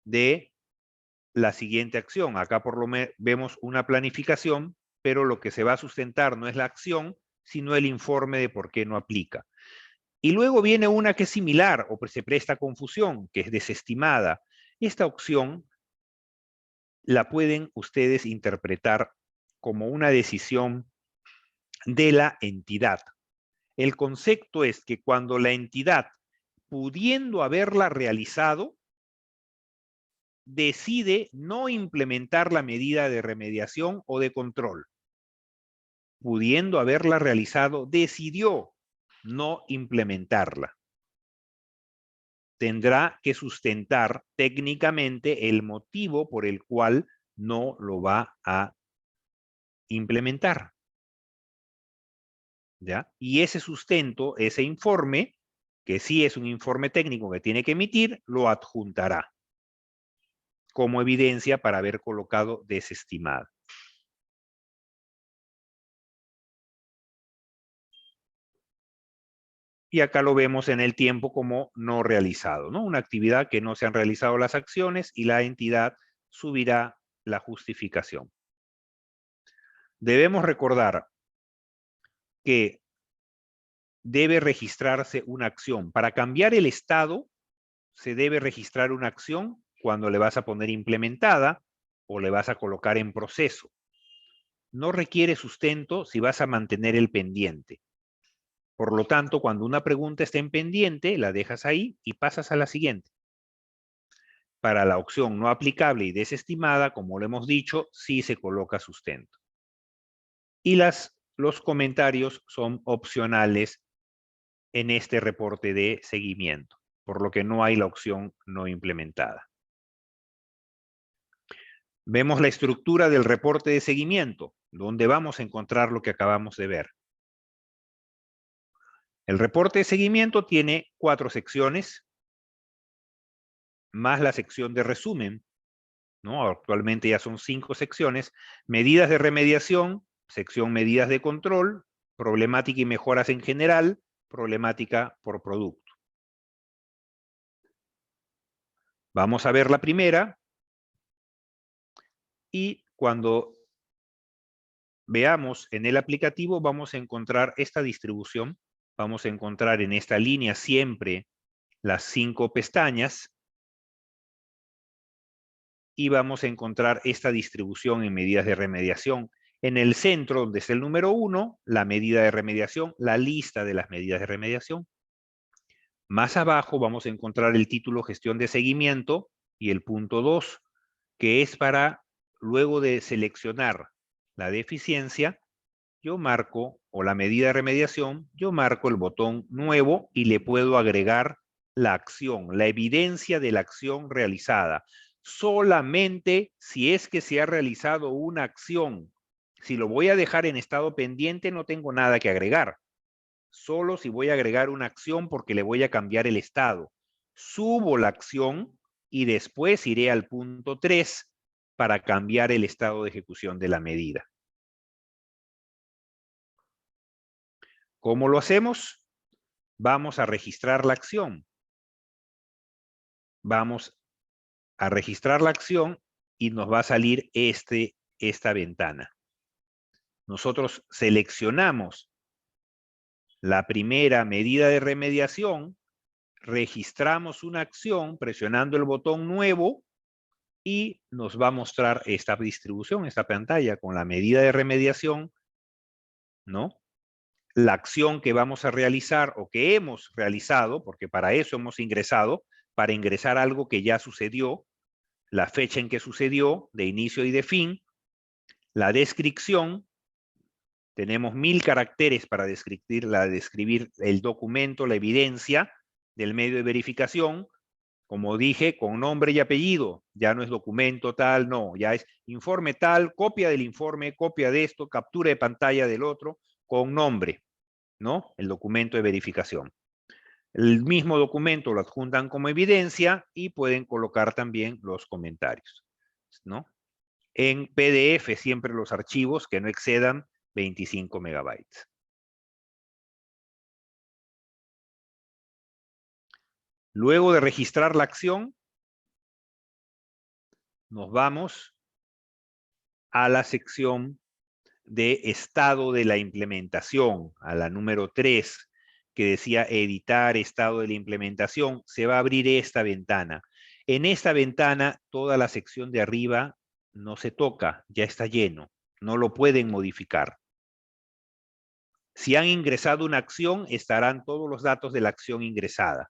de la siguiente acción. Acá por lo menos vemos una planificación, pero lo que se va a sustentar no es la acción, sino el informe de por qué no aplica. Y luego viene una que es similar o se presta confusión, que es desestimada. Esta opción la pueden ustedes interpretar como una decisión de la entidad. El concepto es que cuando la entidad, pudiendo haberla realizado, decide no implementar la medida de remediación o de control. Pudiendo haberla realizado, decidió no implementarla. Tendrá que sustentar técnicamente el motivo por el cual no lo va a implementar. ¿Ya? Y ese sustento, ese informe, que sí es un informe técnico que tiene que emitir, lo adjuntará como evidencia para haber colocado desestimado. Y acá lo vemos en el tiempo como no realizado, ¿no? Una actividad que no se han realizado las acciones y la entidad subirá la justificación. Debemos recordar que debe registrarse una acción. Para cambiar el estado, se debe registrar una acción cuando le vas a poner implementada o le vas a colocar en proceso. No requiere sustento si vas a mantener el pendiente. Por lo tanto, cuando una pregunta está en pendiente, la dejas ahí y pasas a la siguiente. Para la opción no aplicable y desestimada, como lo hemos dicho, sí se coloca sustento. Y los comentarios son opcionales en este reporte de seguimiento, por lo que no hay la opción no implementada. Vemos la estructura del reporte de seguimiento, donde vamos a encontrar lo que acabamos de ver. El reporte de seguimiento tiene 4 secciones, más la sección de resumen, ¿no? Actualmente ya son 5 secciones. Medidas de remediación, sección medidas de control, problemática y mejoras en general, problemática por producto. Vamos a ver la primera y cuando veamos en el aplicativo vamos a encontrar esta distribución. Vamos a encontrar en esta línea siempre las 5 pestañas y vamos a encontrar esta distribución en medidas de remediación. En el centro, donde está el número 1, la medida de remediación, la lista de las medidas de remediación. Más abajo vamos a encontrar el título Gestión de Seguimiento y el punto 2, que es para, luego de seleccionar la deficiencia, yo marco, o la medida de remediación, yo marco el botón Nuevo y le puedo agregar la acción, la evidencia de la acción realizada. Solamente si es que se ha realizado una acción. Si lo voy a dejar en estado pendiente, no tengo nada que agregar. Solo si voy a agregar una acción porque le voy a cambiar el estado. Subo la acción y después iré al punto 3 para cambiar el estado de ejecución de la medida. ¿Cómo lo hacemos? Vamos a registrar la acción. Vamos a registrar la acción y nos va a salir esta ventana. Nosotros seleccionamos la primera medida de remediación, registramos una acción presionando el botón Nuevo y nos va a mostrar esta distribución, esta pantalla con la medida de remediación, ¿no? La acción que vamos a realizar o que hemos realizado, porque para eso hemos ingresado, para ingresar algo que ya sucedió, la fecha en que sucedió, de inicio y de fin, la descripción, tenemos 1000 caracteres para describir el documento, la evidencia del medio de verificación, como dije, con nombre y apellido, ya no es documento tal, no, ya es informe tal, copia del informe, copia de esto, captura de pantalla del otro, con nombre, ¿no? El documento de verificación. El mismo documento lo adjuntan como evidencia y pueden colocar también los comentarios, ¿no? En PDF siempre los archivos que no excedan 25 megabytes. Luego de registrar la acción, nos vamos a la sección de estado de la implementación, a la número 3, que decía editar estado de la implementación, se va a abrir esta ventana. En esta ventana, toda la sección de arriba no se toca, ya está lleno, no lo pueden modificar. Si han ingresado una acción, estarán todos los datos de la acción ingresada.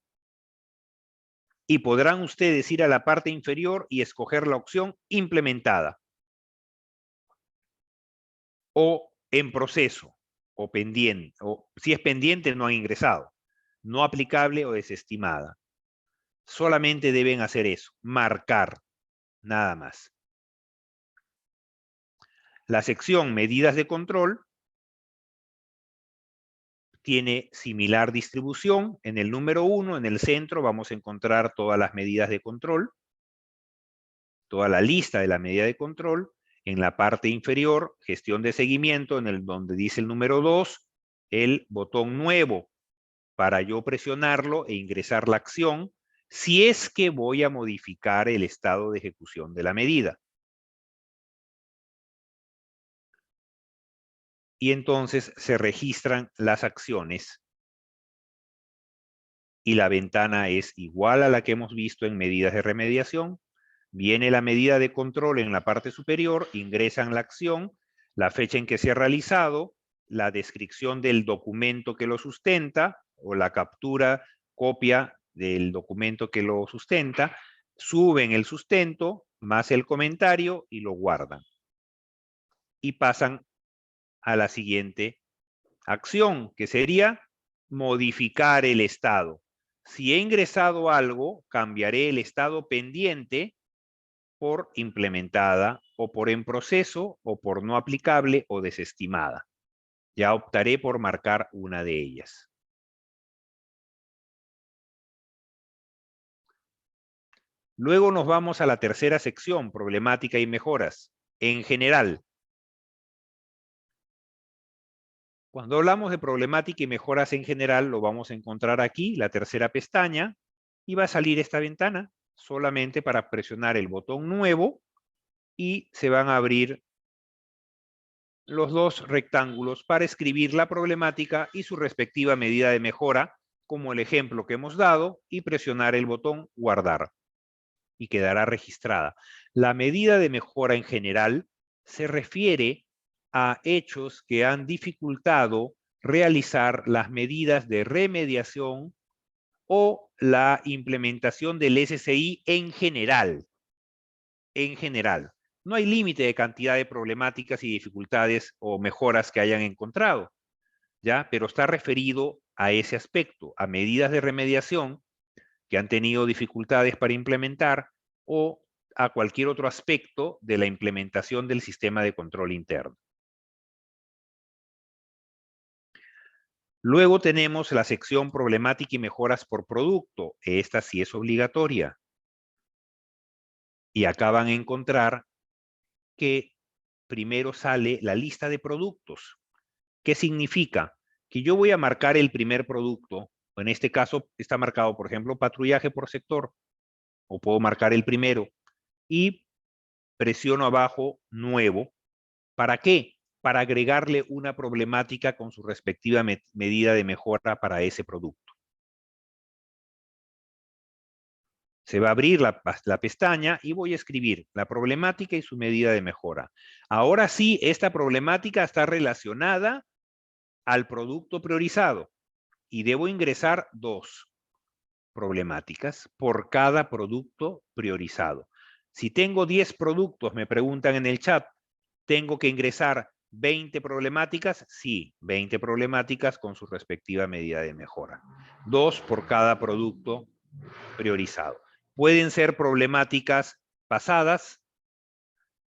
Y podrán ustedes ir a la parte inferior y escoger la opción implementada. O en proceso, o pendiente, o si es pendiente no han ingresado, no aplicable o desestimada. Solamente deben hacer eso, marcar, nada más. La sección medidas de control tiene similar distribución. En el número 1, en el centro, vamos a encontrar todas las medidas de control, toda la lista de la medida de control. En la parte inferior, gestión de seguimiento, en el donde dice el número 2, el botón nuevo para yo presionarlo e ingresar la acción si es que voy a modificar el estado de ejecución de la medida. Y entonces se registran las acciones y la ventana es igual a la que hemos visto en medidas de remediación. Viene la medida de control en la parte superior, ingresan la acción, la fecha en que se ha realizado, la descripción del documento que lo sustenta o la captura, copia del documento que lo sustenta, suben el sustento más el comentario y lo guardan. Y pasan a la siguiente acción, que sería modificar el estado. Si he ingresado algo, cambiaré el estado pendiente por implementada, o por en proceso, o por no aplicable o desestimada. Ya optaré por marcar una de ellas. Luego nos vamos a la tercera sección, problemática y mejoras. En general, cuando hablamos de problemática y mejoras en general, lo vamos a encontrar aquí, la tercera pestaña, y va a salir esta ventana solamente para presionar el botón nuevo y se van a abrir los dos rectángulos para escribir la problemática y su respectiva medida de mejora, como el ejemplo que hemos dado, y presionar el botón guardar. Y quedará registrada. La medida de mejora en general se refiere a hechos que han dificultado realizar las medidas de remediación o la implementación del SCI en general. En general. No hay límite de cantidad de problemáticas y dificultades o mejoras que hayan encontrado, ¿ya? Pero está referido a ese aspecto, a medidas de remediación que han tenido dificultades para implementar o a cualquier otro aspecto de la implementación del sistema de control interno. Luego tenemos la sección problemática y mejoras por producto. Esta sí es obligatoria. Y acá van a encontrar que primero sale la lista de productos. ¿Qué significa? Que yo voy a marcar el primer producto, en este caso está marcado, por ejemplo, patrullaje por sector, o puedo marcar el primero, y presiono abajo nuevo. ¿Para qué? Para agregarle una problemática con su respectiva medida de mejora para ese producto. Se va a abrir la pestaña y voy a escribir la problemática y su medida de mejora. Ahora sí, esta problemática está relacionada al producto priorizado y debo ingresar 2 problemáticas por cada producto priorizado. Si tengo 10 productos, me preguntan en el chat, ¿tengo que ingresar 20 problemáticas? Sí, 20 problemáticas con su respectiva medida de mejora. 2 por cada producto priorizado. Pueden ser problemáticas pasadas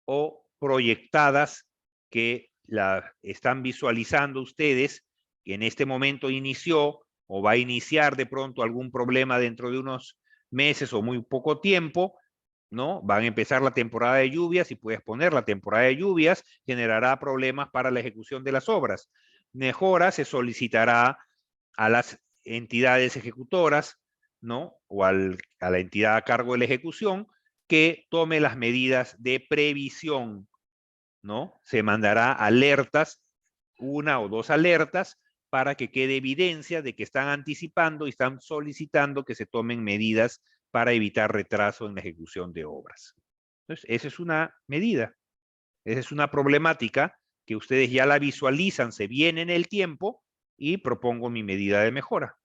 o proyectadas que la están visualizando ustedes, que en este momento inició o va a iniciar de pronto algún problema dentro de unos meses o muy poco tiempo, ¿no? Van a empezar la temporada de lluvias y puedes poner la temporada de lluvias, generará problemas para la ejecución de las obras. Mejora se solicitará a las entidades ejecutoras, ¿no? O a la entidad a cargo de la ejecución que tome las medidas de previsión, ¿no? Se mandará alertas, 1 o 2 alertas para que quede evidencia de que están anticipando y están solicitando que se tomen medidas para evitar retraso en la ejecución de obras. Entonces, esa es una medida, esa es una problemática que ustedes ya la visualizan, se viene en el tiempo y propongo mi medida de mejora.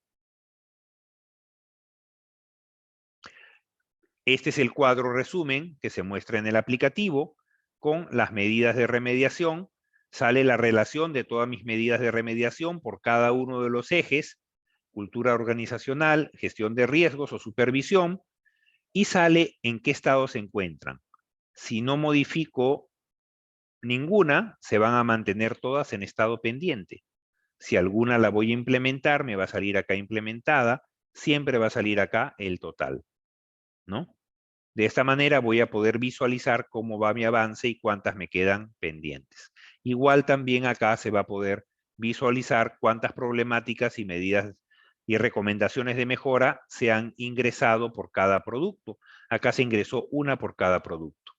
Este es el cuadro resumen que se muestra en el aplicativo con las medidas de remediación. Sale la relación de todas mis medidas de remediación por cada uno de los ejes, cultura organizacional, gestión de riesgos o supervisión, y sale en qué estado se encuentran. Si no modifico ninguna, se van a mantener todas en estado pendiente. Si alguna la voy a implementar, me va a salir acá implementada, siempre va a salir acá el total, ¿no? De esta manera voy a poder visualizar cómo va mi avance y cuántas me quedan pendientes. Igual también acá se va a poder visualizar cuántas problemáticas y medidas y recomendaciones de mejora se han ingresado por cada producto. Acá se ingresó una por cada producto,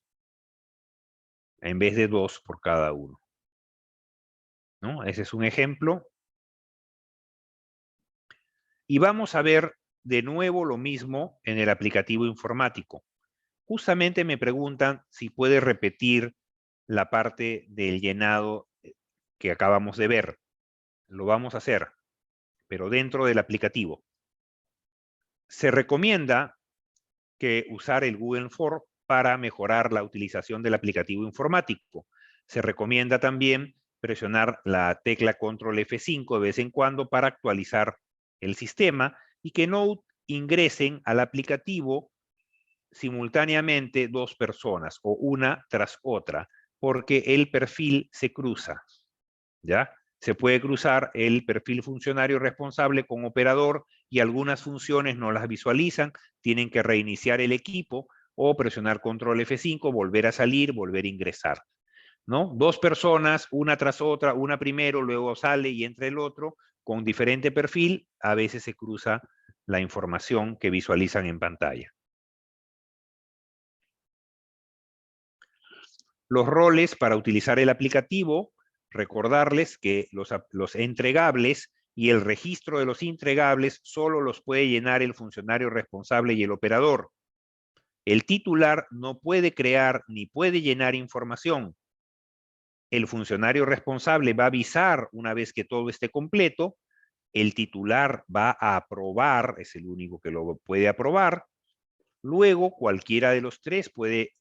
en vez de 2 por cada uno, ¿no? Ese es un ejemplo. Y vamos a ver de nuevo lo mismo en el aplicativo informático. Justamente me preguntan si puede repetir la parte del llenado que acabamos de ver. Lo vamos a hacer, pero dentro del aplicativo. Se recomienda que usar el Google Form para mejorar la utilización del aplicativo informático. Se recomienda también presionar la tecla Control F5 de vez en cuando para actualizar el sistema y que no ingresen al aplicativo simultáneamente 2 personas o una tras otra, porque el perfil se cruza, ¿ya? Se puede cruzar el perfil funcionario responsable con operador y algunas funciones no las visualizan, tienen que reiniciar el equipo o presionar control F5, volver a salir, volver a ingresar, ¿no? 2 personas, una tras otra, una primero, luego sale y entra el otro, con diferente perfil, a veces se cruza la información que visualizan en pantalla. Los roles para utilizar el aplicativo, recordarles que los entregables y el registro de los entregables solo los puede llenar el funcionario responsable y el operador. El titular no puede crear ni puede llenar información. El funcionario responsable va a avisar una vez que todo esté completo. El titular va a aprobar, es el único que lo puede aprobar. Luego, cualquiera de los tres puede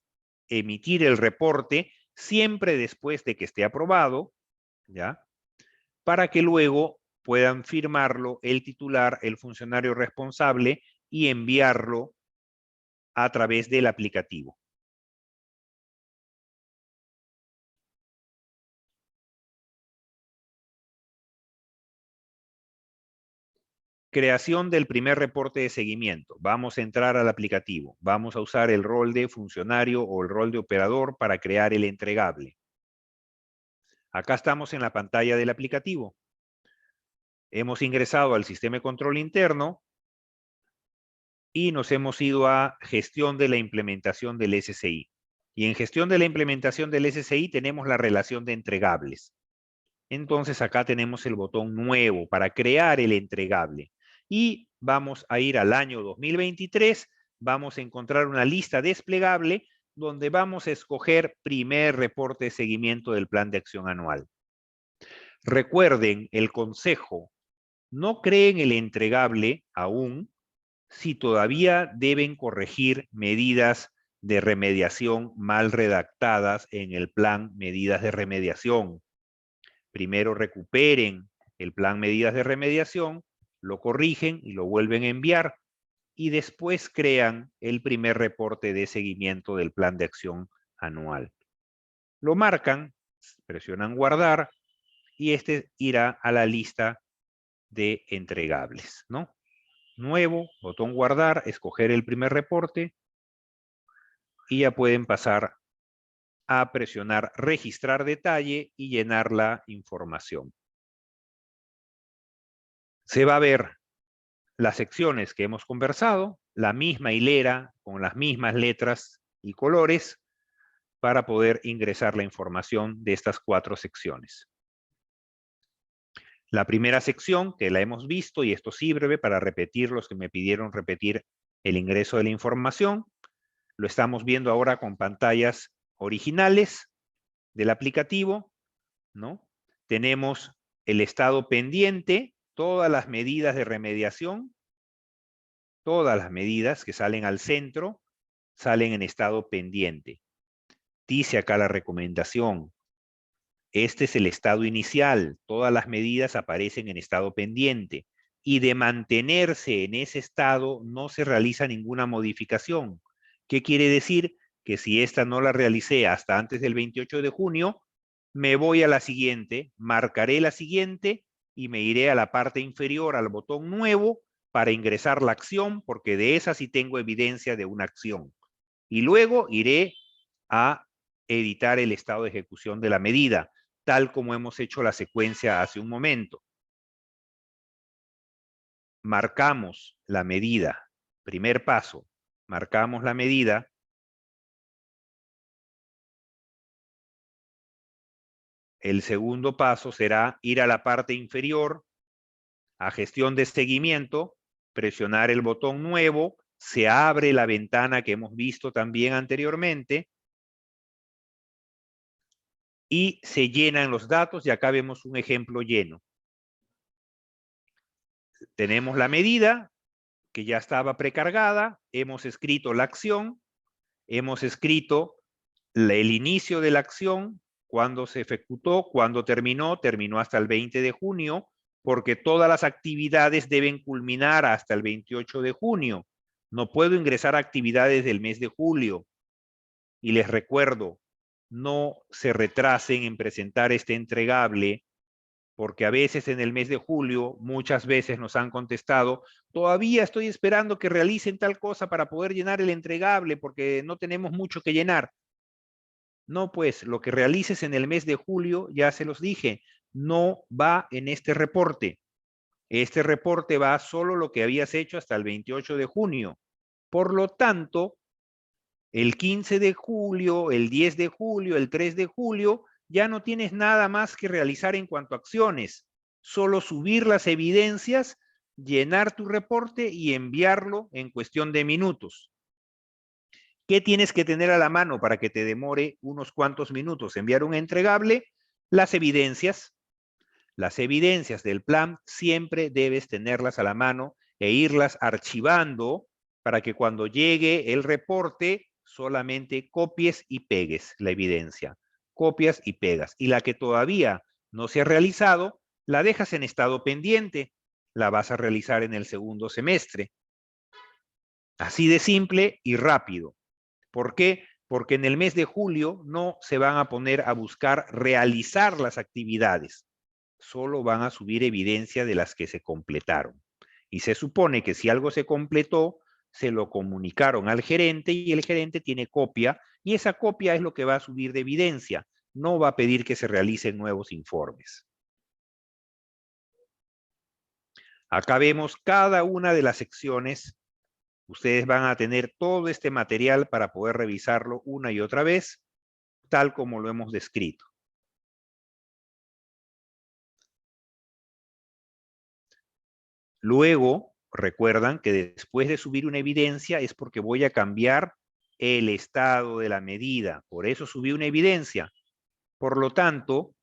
emitir el reporte siempre después de que esté aprobado, ¿ya? Para que luego puedan firmarlo el titular, el funcionario responsable y enviarlo a través del aplicativo. Creación del primer reporte de seguimiento. Vamos a entrar al aplicativo. Vamos a usar el rol de funcionario o el rol de operador para crear el entregable. Acá estamos en la pantalla del aplicativo. Hemos ingresado al sistema de control interno y nos hemos ido a gestión de la implementación del SCI. Y en gestión de la implementación del SCI tenemos la relación de entregables. Entonces acá tenemos el botón nuevo para crear el entregable. Y vamos a ir al año 2023, vamos a encontrar una lista desplegable donde vamos a escoger primer reporte de seguimiento del plan de acción anual. Recuerden el consejo, no creen el entregable aún si todavía deben corregir medidas de remediación mal redactadas en el plan medidas de remediación. Primero recuperen el plan medidas de remediación, lo corrigen y lo vuelven a enviar y después crean el primer reporte de seguimiento del plan de acción anual. Lo marcan, presionan guardar y este irá a la lista de entregables, ¿no? Nuevo, botón guardar, escoger el primer reporte y ya pueden pasar a presionar registrar detalle y llenar la información. Se va a ver las secciones que hemos conversado, la misma hilera con las mismas letras y colores para poder ingresar la información de estas 4 secciones. La primera sección, que la hemos visto, y esto sirve para repetir los que me pidieron repetir el ingreso de la información, lo estamos viendo ahora con pantallas originales del aplicativo, ¿no? Tenemos el estado pendiente, todas las medidas de remediación, todas las medidas que salen al centro, salen en estado pendiente. Dice acá la recomendación, este es el estado inicial, todas las medidas aparecen en estado pendiente y de mantenerse en ese estado no se realiza ninguna modificación. ¿Qué quiere decir? Que si esta no la realicé hasta antes del 28 de junio, me voy a la siguiente, marcaré la siguiente y me iré a la parte inferior al botón nuevo para ingresar la acción, porque de esa sí tengo evidencia de una acción. Y luego iré a editar el estado de ejecución de la medida, tal como hemos hecho la secuencia hace un momento. Marcamos la medida. Primer paso, marcamos la medida. El segundo paso será ir a la parte inferior, a gestión de seguimiento, presionar el botón nuevo, se abre la ventana que hemos visto también anteriormente y se llenan los datos, y acá vemos un ejemplo lleno. Tenemos la medida que ya estaba precargada, hemos escrito la acción, hemos escrito el inicio de la acción, cuándo se ejecutó, cuándo terminó, terminó hasta el 20 de junio, porque todas las actividades deben culminar hasta el 28 de junio. No puedo ingresar actividades del mes de julio. Y les recuerdo, no se retrasen en presentar este entregable, porque a veces en el mes de julio, muchas veces nos han contestado, todavía estoy esperando que realicen tal cosa para poder llenar el entregable, porque no tenemos mucho que llenar. No, pues lo que realices en el mes de julio, ya se los dije, no va en este reporte. Este reporte va solo lo que habías hecho hasta el 28 de junio. Por lo tanto, el 15 de julio, el 10 de julio, el 3 de julio, ya no tienes nada más que realizar en cuanto a acciones. Solo subir las evidencias, llenar tu reporte y enviarlo en cuestión de minutos. ¿Qué tienes que tener a la mano para que te demore unos cuantos minutos enviar un entregable? Las evidencias. Las evidencias del plan siempre debes tenerlas a la mano e irlas archivando para que cuando llegue el reporte solamente copies y pegues la evidencia. Copias y pegas. Y la que todavía no se ha realizado, la dejas en estado pendiente. La vas a realizar en el segundo semestre. Así de simple y rápido. ¿Por qué? Porque en el mes de julio no se van a poner a buscar realizar las actividades. Solo van a subir evidencia de las que se completaron. Y se supone que si algo se completó, se lo comunicaron al gerente y el gerente tiene copia y esa copia es lo que va a subir de evidencia. No va a pedir que se realicen nuevos informes. Acá vemos cada una de las secciones. Ustedes van a tener todo este material para poder revisarlo una y otra vez, tal como lo hemos descrito. Luego, recuerdan que después de subir una evidencia es porque voy a cambiar el estado de la medida. Por eso subí una evidencia. Por lo tanto,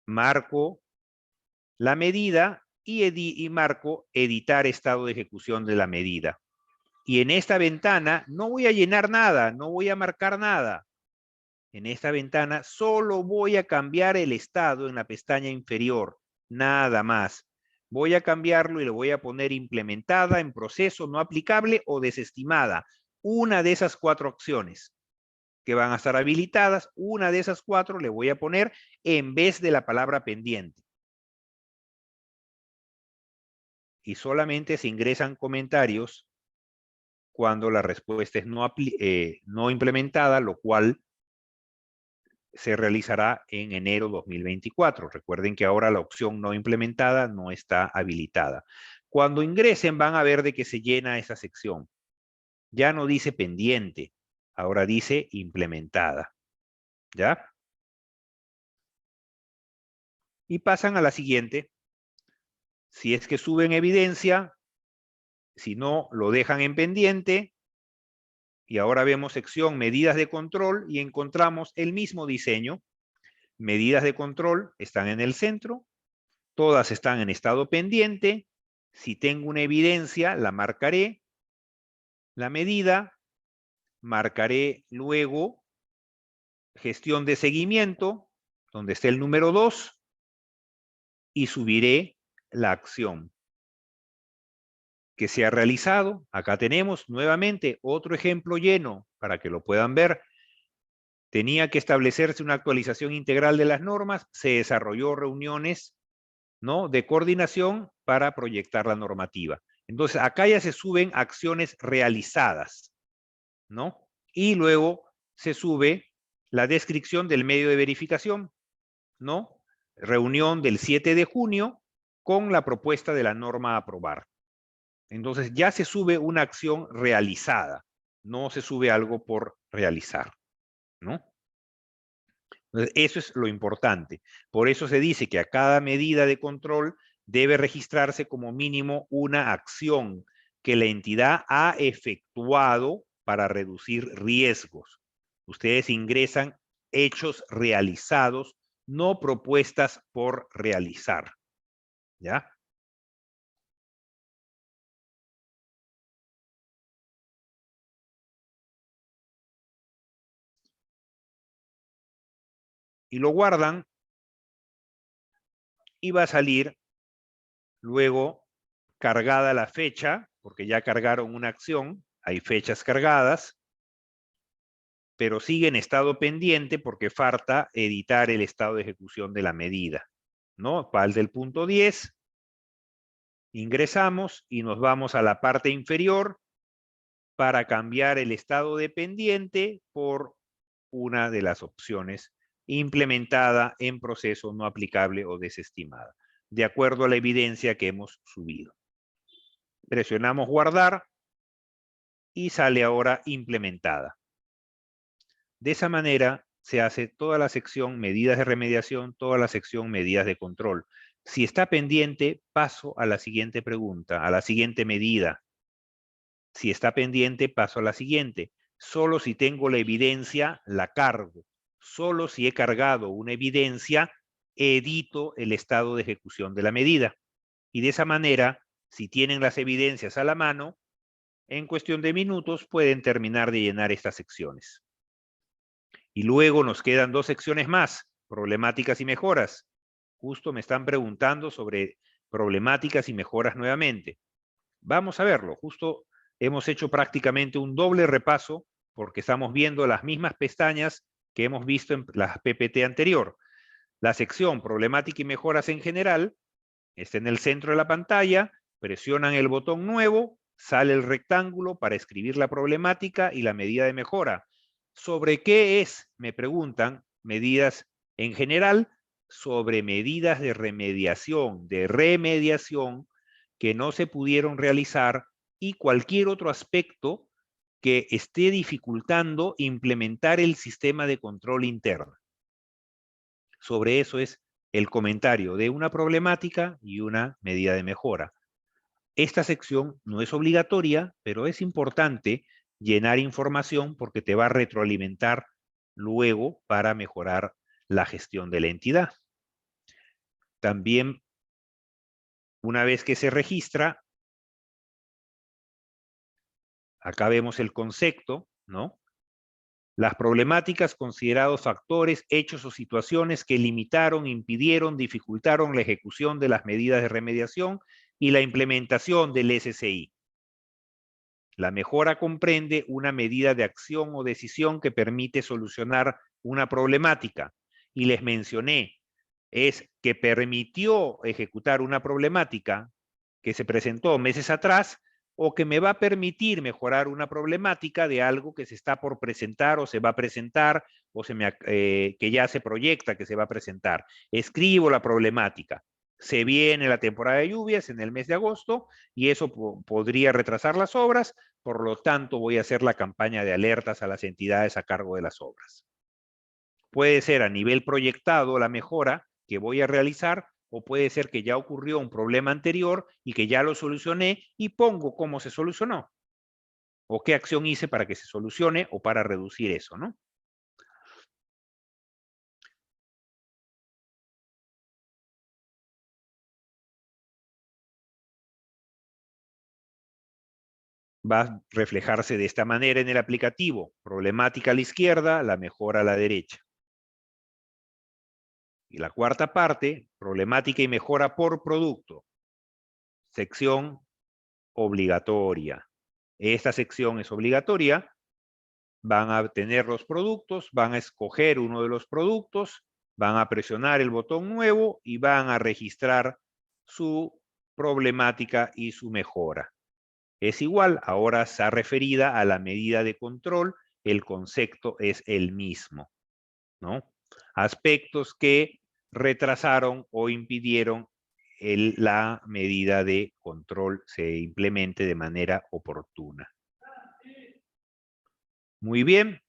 marco la medida y marco editar estado de ejecución de la medida. Y en esta ventana no voy a llenar nada, no voy a marcar nada. En esta ventana solo voy a cambiar el estado en la pestaña inferior, nada más. Voy a cambiarlo y le voy a poner implementada, en proceso, no aplicable o desestimada. Una de esas 4 opciones que van a estar habilitadas, una de esas 4 le voy a poner en vez de la palabra pendiente. Y solamente se ingresan comentarios cuando la respuesta es no implementada, lo cual se realizará en enero 2024. Recuerden que ahora la opción no implementada no está habilitada. Cuando ingresen van a ver de que se llena esa sección. Ya no dice pendiente, ahora dice implementada. ¿Ya? y pasan a la siguiente. Si es que suben evidencia, si no, lo dejan en pendiente. Y ahora vemos sección medidas de control y encontramos el mismo diseño. Medidas de control están en el centro, todas están en estado pendiente. Si tengo una evidencia, la marcaré. La medida, marcaré luego gestión de seguimiento, donde esté el número 2, y subiré la acción que se ha realizado. Acá tenemos nuevamente otro ejemplo lleno para que lo puedan ver. Tenía que establecerse una actualización integral de las normas, se desarrolló reuniones, ¿no?, de coordinación para proyectar la normativa. Entonces, acá ya se suben acciones realizadas, ¿no? Y luego se sube la descripción del medio de verificación, ¿no? Reunión del 7 de junio con la propuesta de la norma a aprobar. Entonces, ya se sube una acción realizada, no se sube algo por realizar, ¿no? Entonces, eso es lo importante. Por eso se dice que a cada medida de control debe registrarse como mínimo una acción que la entidad ha efectuado para reducir riesgos. Ustedes ingresan hechos realizados, no propuestas por realizar. ¿Ya? Y lo guardan y va a salir luego cargada la fecha, porque ya cargaron una acción, hay fechas cargadas, pero sigue en estado pendiente porque falta editar el estado de ejecución de la medida, ¿no? Falta el punto 10, ingresamos y nos vamos a la parte inferior para cambiar el estado de pendiente por una de las opciones implementada en proceso no aplicable o desestimada, de acuerdo a la evidencia que hemos subido. Presionamos guardar y sale ahora implementada. De esa manera se hace toda la sección medidas de remediación, toda la sección medidas de control. Si está pendiente, paso a la siguiente pregunta, a la siguiente medida. Si está pendiente, paso a la siguiente. Solo si tengo la evidencia, la cargo. Solo si he cargado una evidencia, edito el estado de ejecución de la medida. Y de esa manera, si tienen las evidencias a la mano, en cuestión de minutos pueden terminar de llenar estas secciones. Y luego nos quedan 2 secciones más, problemáticas y mejoras. Justo me están preguntando sobre problemáticas y mejoras nuevamente. Vamos a verlo. Justo hemos hecho prácticamente un doble repaso porque estamos viendo las mismas pestañas que hemos visto en la PPT anterior. La sección problemática y mejoras en general está en el centro de la pantalla, presionan el botón nuevo, sale el rectángulo para escribir la problemática y la medida de mejora. ¿Sobre qué es? Me preguntan. Medidas en general, sobre medidas de remediación que no se pudieron realizar y cualquier otro aspecto que esté dificultando implementar el sistema de control interno. Sobre eso es el comentario de una problemática y una medida de mejora. Esta sección no es obligatoria, pero es importante llenar información porque te va a retroalimentar luego para mejorar la gestión de la entidad. También, una vez que se registra, acá vemos el concepto, ¿no? Las problemáticas considerados factores, hechos o situaciones que limitaron, impidieron, dificultaron la ejecución de las medidas de remediación y la implementación del SCI. La mejora comprende una medida de acción o decisión que permite solucionar una problemática. Y les mencioné, es que permitió ejecutar una problemática que se presentó meses atrás o que me va a permitir mejorar una problemática de algo que se está por presentar o se va a presentar o que ya se proyecta que se va a presentar. Escribo la problemática. Se viene la temporada de lluvias en el mes de agosto y eso podría retrasar las obras, por lo tanto voy a hacer la campaña de alertas a las entidades a cargo de las obras. Puede ser a nivel proyectado la mejora, que voy a realizar, o puede ser que ya ocurrió un problema anterior y que ya lo solucioné y pongo cómo se solucionó. O qué acción hice para que se solucione o para reducir eso, ¿no? Va a reflejarse de esta manera en el aplicativo. Problemática a la izquierda, la mejora a la derecha. Y la cuarta parte, problemática y mejora por producto. Sección obligatoria. Esta sección es obligatoria. Van a tener los productos, van a escoger uno de los productos, van a presionar el botón nuevo y van a registrar su problemática y su mejora. Es igual, ahora está referida a la medida de control, el concepto es el mismo, ¿no? Aspectos que retrasaron o impidieron la medida de control se implemente de manera oportuna. Muy bien.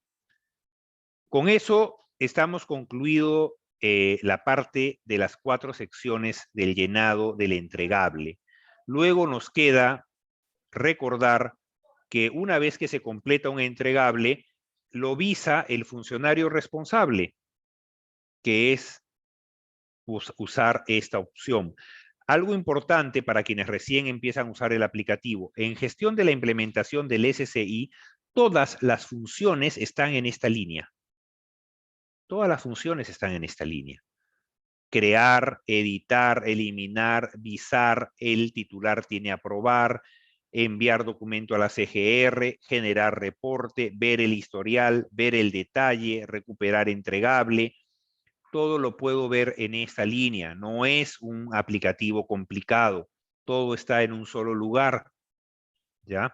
Con eso estamos concluido la parte de las 4 secciones del llenado del entregable. Luego nos queda recordar que una vez que se completa un entregable, lo visa el funcionario responsable, que es usar esta opción. Algo importante para quienes recién empiezan a usar el aplicativo. En gestión de la implementación del SCI, todas las funciones están en esta línea. Todas las funciones están en esta línea. Crear, editar, eliminar, visar, el titular tiene aprobar, enviar documento a la CGR, generar reporte, ver el historial, ver el detalle, recuperar entregable. Todo lo puedo ver en esta línea. No es un aplicativo complicado. Todo está en un solo lugar. ¿Ya?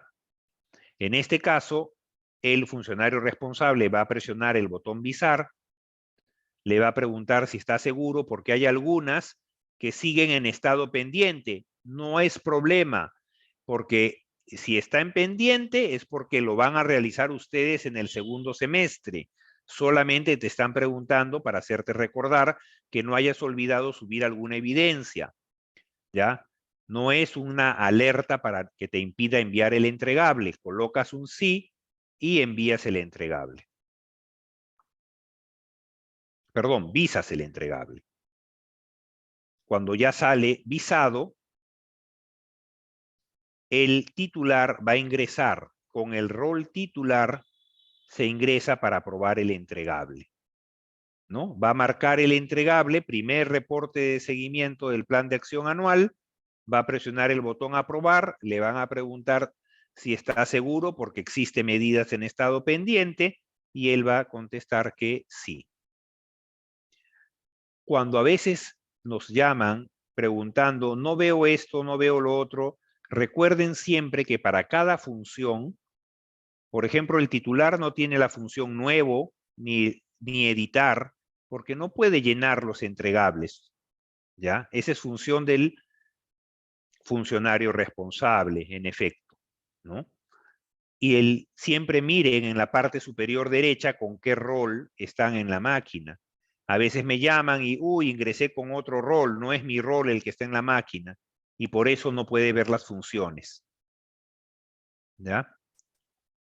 En este caso, el funcionario responsable va a presionar el botón visar, le va a preguntar si está seguro porque hay algunas que siguen en estado pendiente. No es problema, porque si está en pendiente es porque lo van a realizar ustedes en el segundo semestre. Solamente te están preguntando para hacerte recordar que no hayas olvidado subir alguna evidencia, ¿ya? No es una alerta para que te impida enviar el entregable. Colocas un sí y envías el entregable. Perdón, visas el entregable. Cuando ya sale visado, el titular va a ingresar. Con el rol titular se ingresa para aprobar el entregable, ¿no? Va a marcar el entregable, primer reporte de seguimiento del plan de acción anual, va a presionar el botón aprobar, le van a preguntar si está seguro porque existen medidas en estado pendiente y él va a contestar que sí. Cuando a veces nos llaman preguntando, no veo esto, no veo lo otro, recuerden siempre que para cada función, por ejemplo, el titular no tiene la función nuevo ni editar, porque no puede llenar los entregables, ¿ya? Esa es función del funcionario responsable, en efecto, ¿no? Y siempre miren en la parte superior derecha con qué rol están en la máquina. A veces me llaman y, ingresé con otro rol, no es mi rol el que está en la máquina, y por eso no puede ver las funciones. ¿Ya?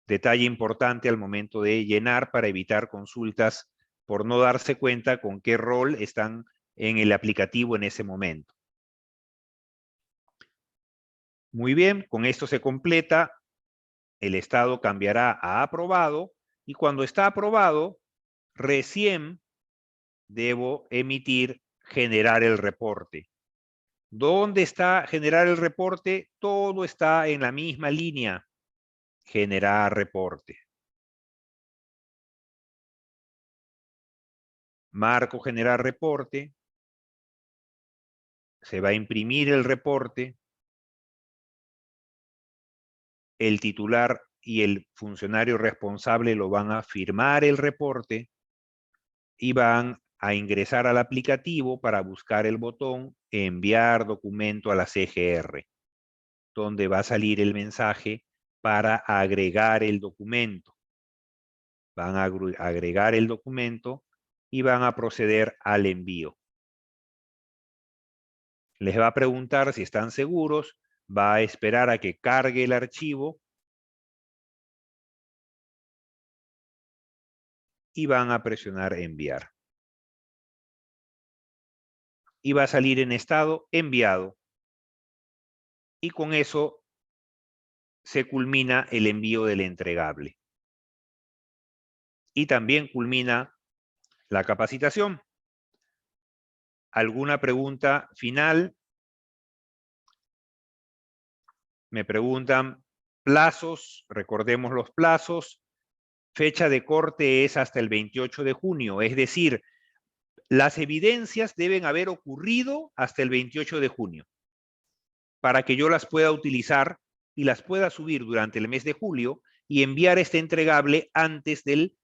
Detalle importante al momento de llenar para evitar consultas por no darse cuenta con qué rol están en el aplicativo en ese momento. Muy bien, con esto se completa. El estado cambiará a aprobado y cuando está aprobado, recién debo emitir, generar el reporte. ¿Dónde está generar el reporte? Todo está en la misma línea. Generar reporte. Marco generar reporte. Se va a imprimir el reporte. El titular y el funcionario responsable lo van a firmar el reporte y van a ingresar al aplicativo para buscar el botón enviar documento a la CGR, donde va a salir el mensaje para agregar el documento. Van a agregar el documento y van a proceder al envío. Les va a preguntar si están seguros, va a esperar a que cargue el archivo y van a presionar enviar. Y va a salir en estado enviado. Y con eso se culmina el envío del entregable. Y también culmina la capacitación. ¿Alguna pregunta final? Me preguntan plazos, recordemos los plazos. Fecha de corte es hasta el 28 de junio, es decir, las evidencias deben haber ocurrido hasta el 28 de junio para que yo las pueda utilizar y las pueda subir durante el mes de julio y enviar este entregable antes del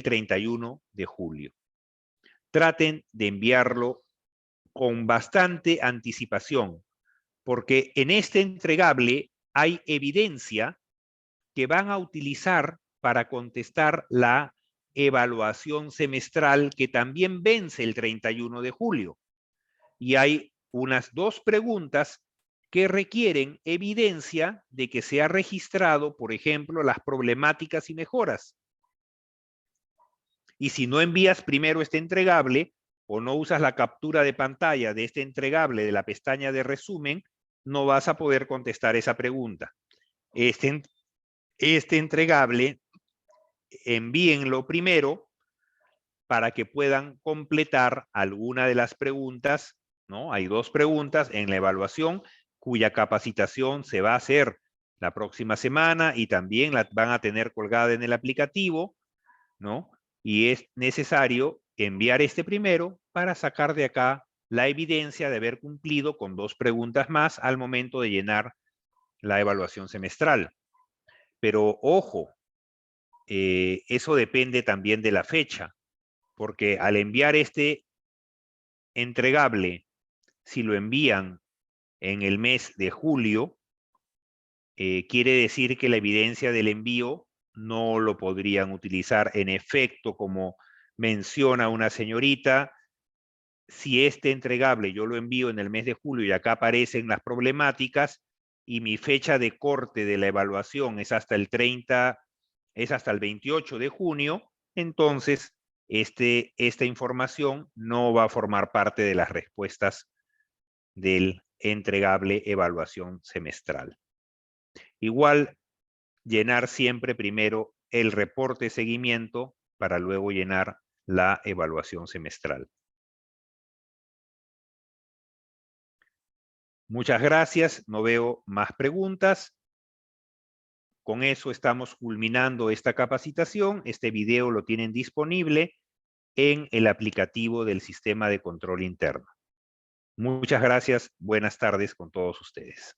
31 de julio. Traten de enviarlo con bastante anticipación, porque en este entregable hay evidencia que van a utilizar para contestar la evaluación semestral que también vence el 31 de julio. Y hay unas 2 preguntas que requieren evidencia de que se ha registrado, por ejemplo, las problemáticas y mejoras. Y si no envías primero este entregable o no usas la captura de pantalla de este entregable de la pestaña de resumen, no vas a poder contestar esa pregunta. Este entregable, envíenlo primero para que puedan completar alguna de las preguntas, ¿no? Hay 2 preguntas en la evaluación cuya capacitación se va a hacer la próxima semana y también la van a tener colgada en el aplicativo, ¿no? Y es necesario enviar este primero para sacar de acá la evidencia de haber cumplido con 2 preguntas más al momento de llenar la evaluación semestral. Pero ojo, eso depende también de la fecha, porque al enviar este entregable, si lo envían en el mes de julio, quiere decir que la evidencia del envío no lo podrían utilizar. En efecto, como menciona una señorita, si este entregable yo lo envío en el mes de julio y acá aparecen las problemáticas y mi fecha de corte de la evaluación es hasta el 28 de junio, entonces esta información no va a formar parte de las respuestas del entregable evaluación semestral. Igual, llenar siempre primero el reporte de seguimiento para luego llenar la evaluación semestral. Muchas gracias, no veo más preguntas. Con eso estamos culminando esta capacitación. Este video lo tienen disponible en el aplicativo del Sistema de Control Interno. Muchas gracias, buenas tardes con todos ustedes.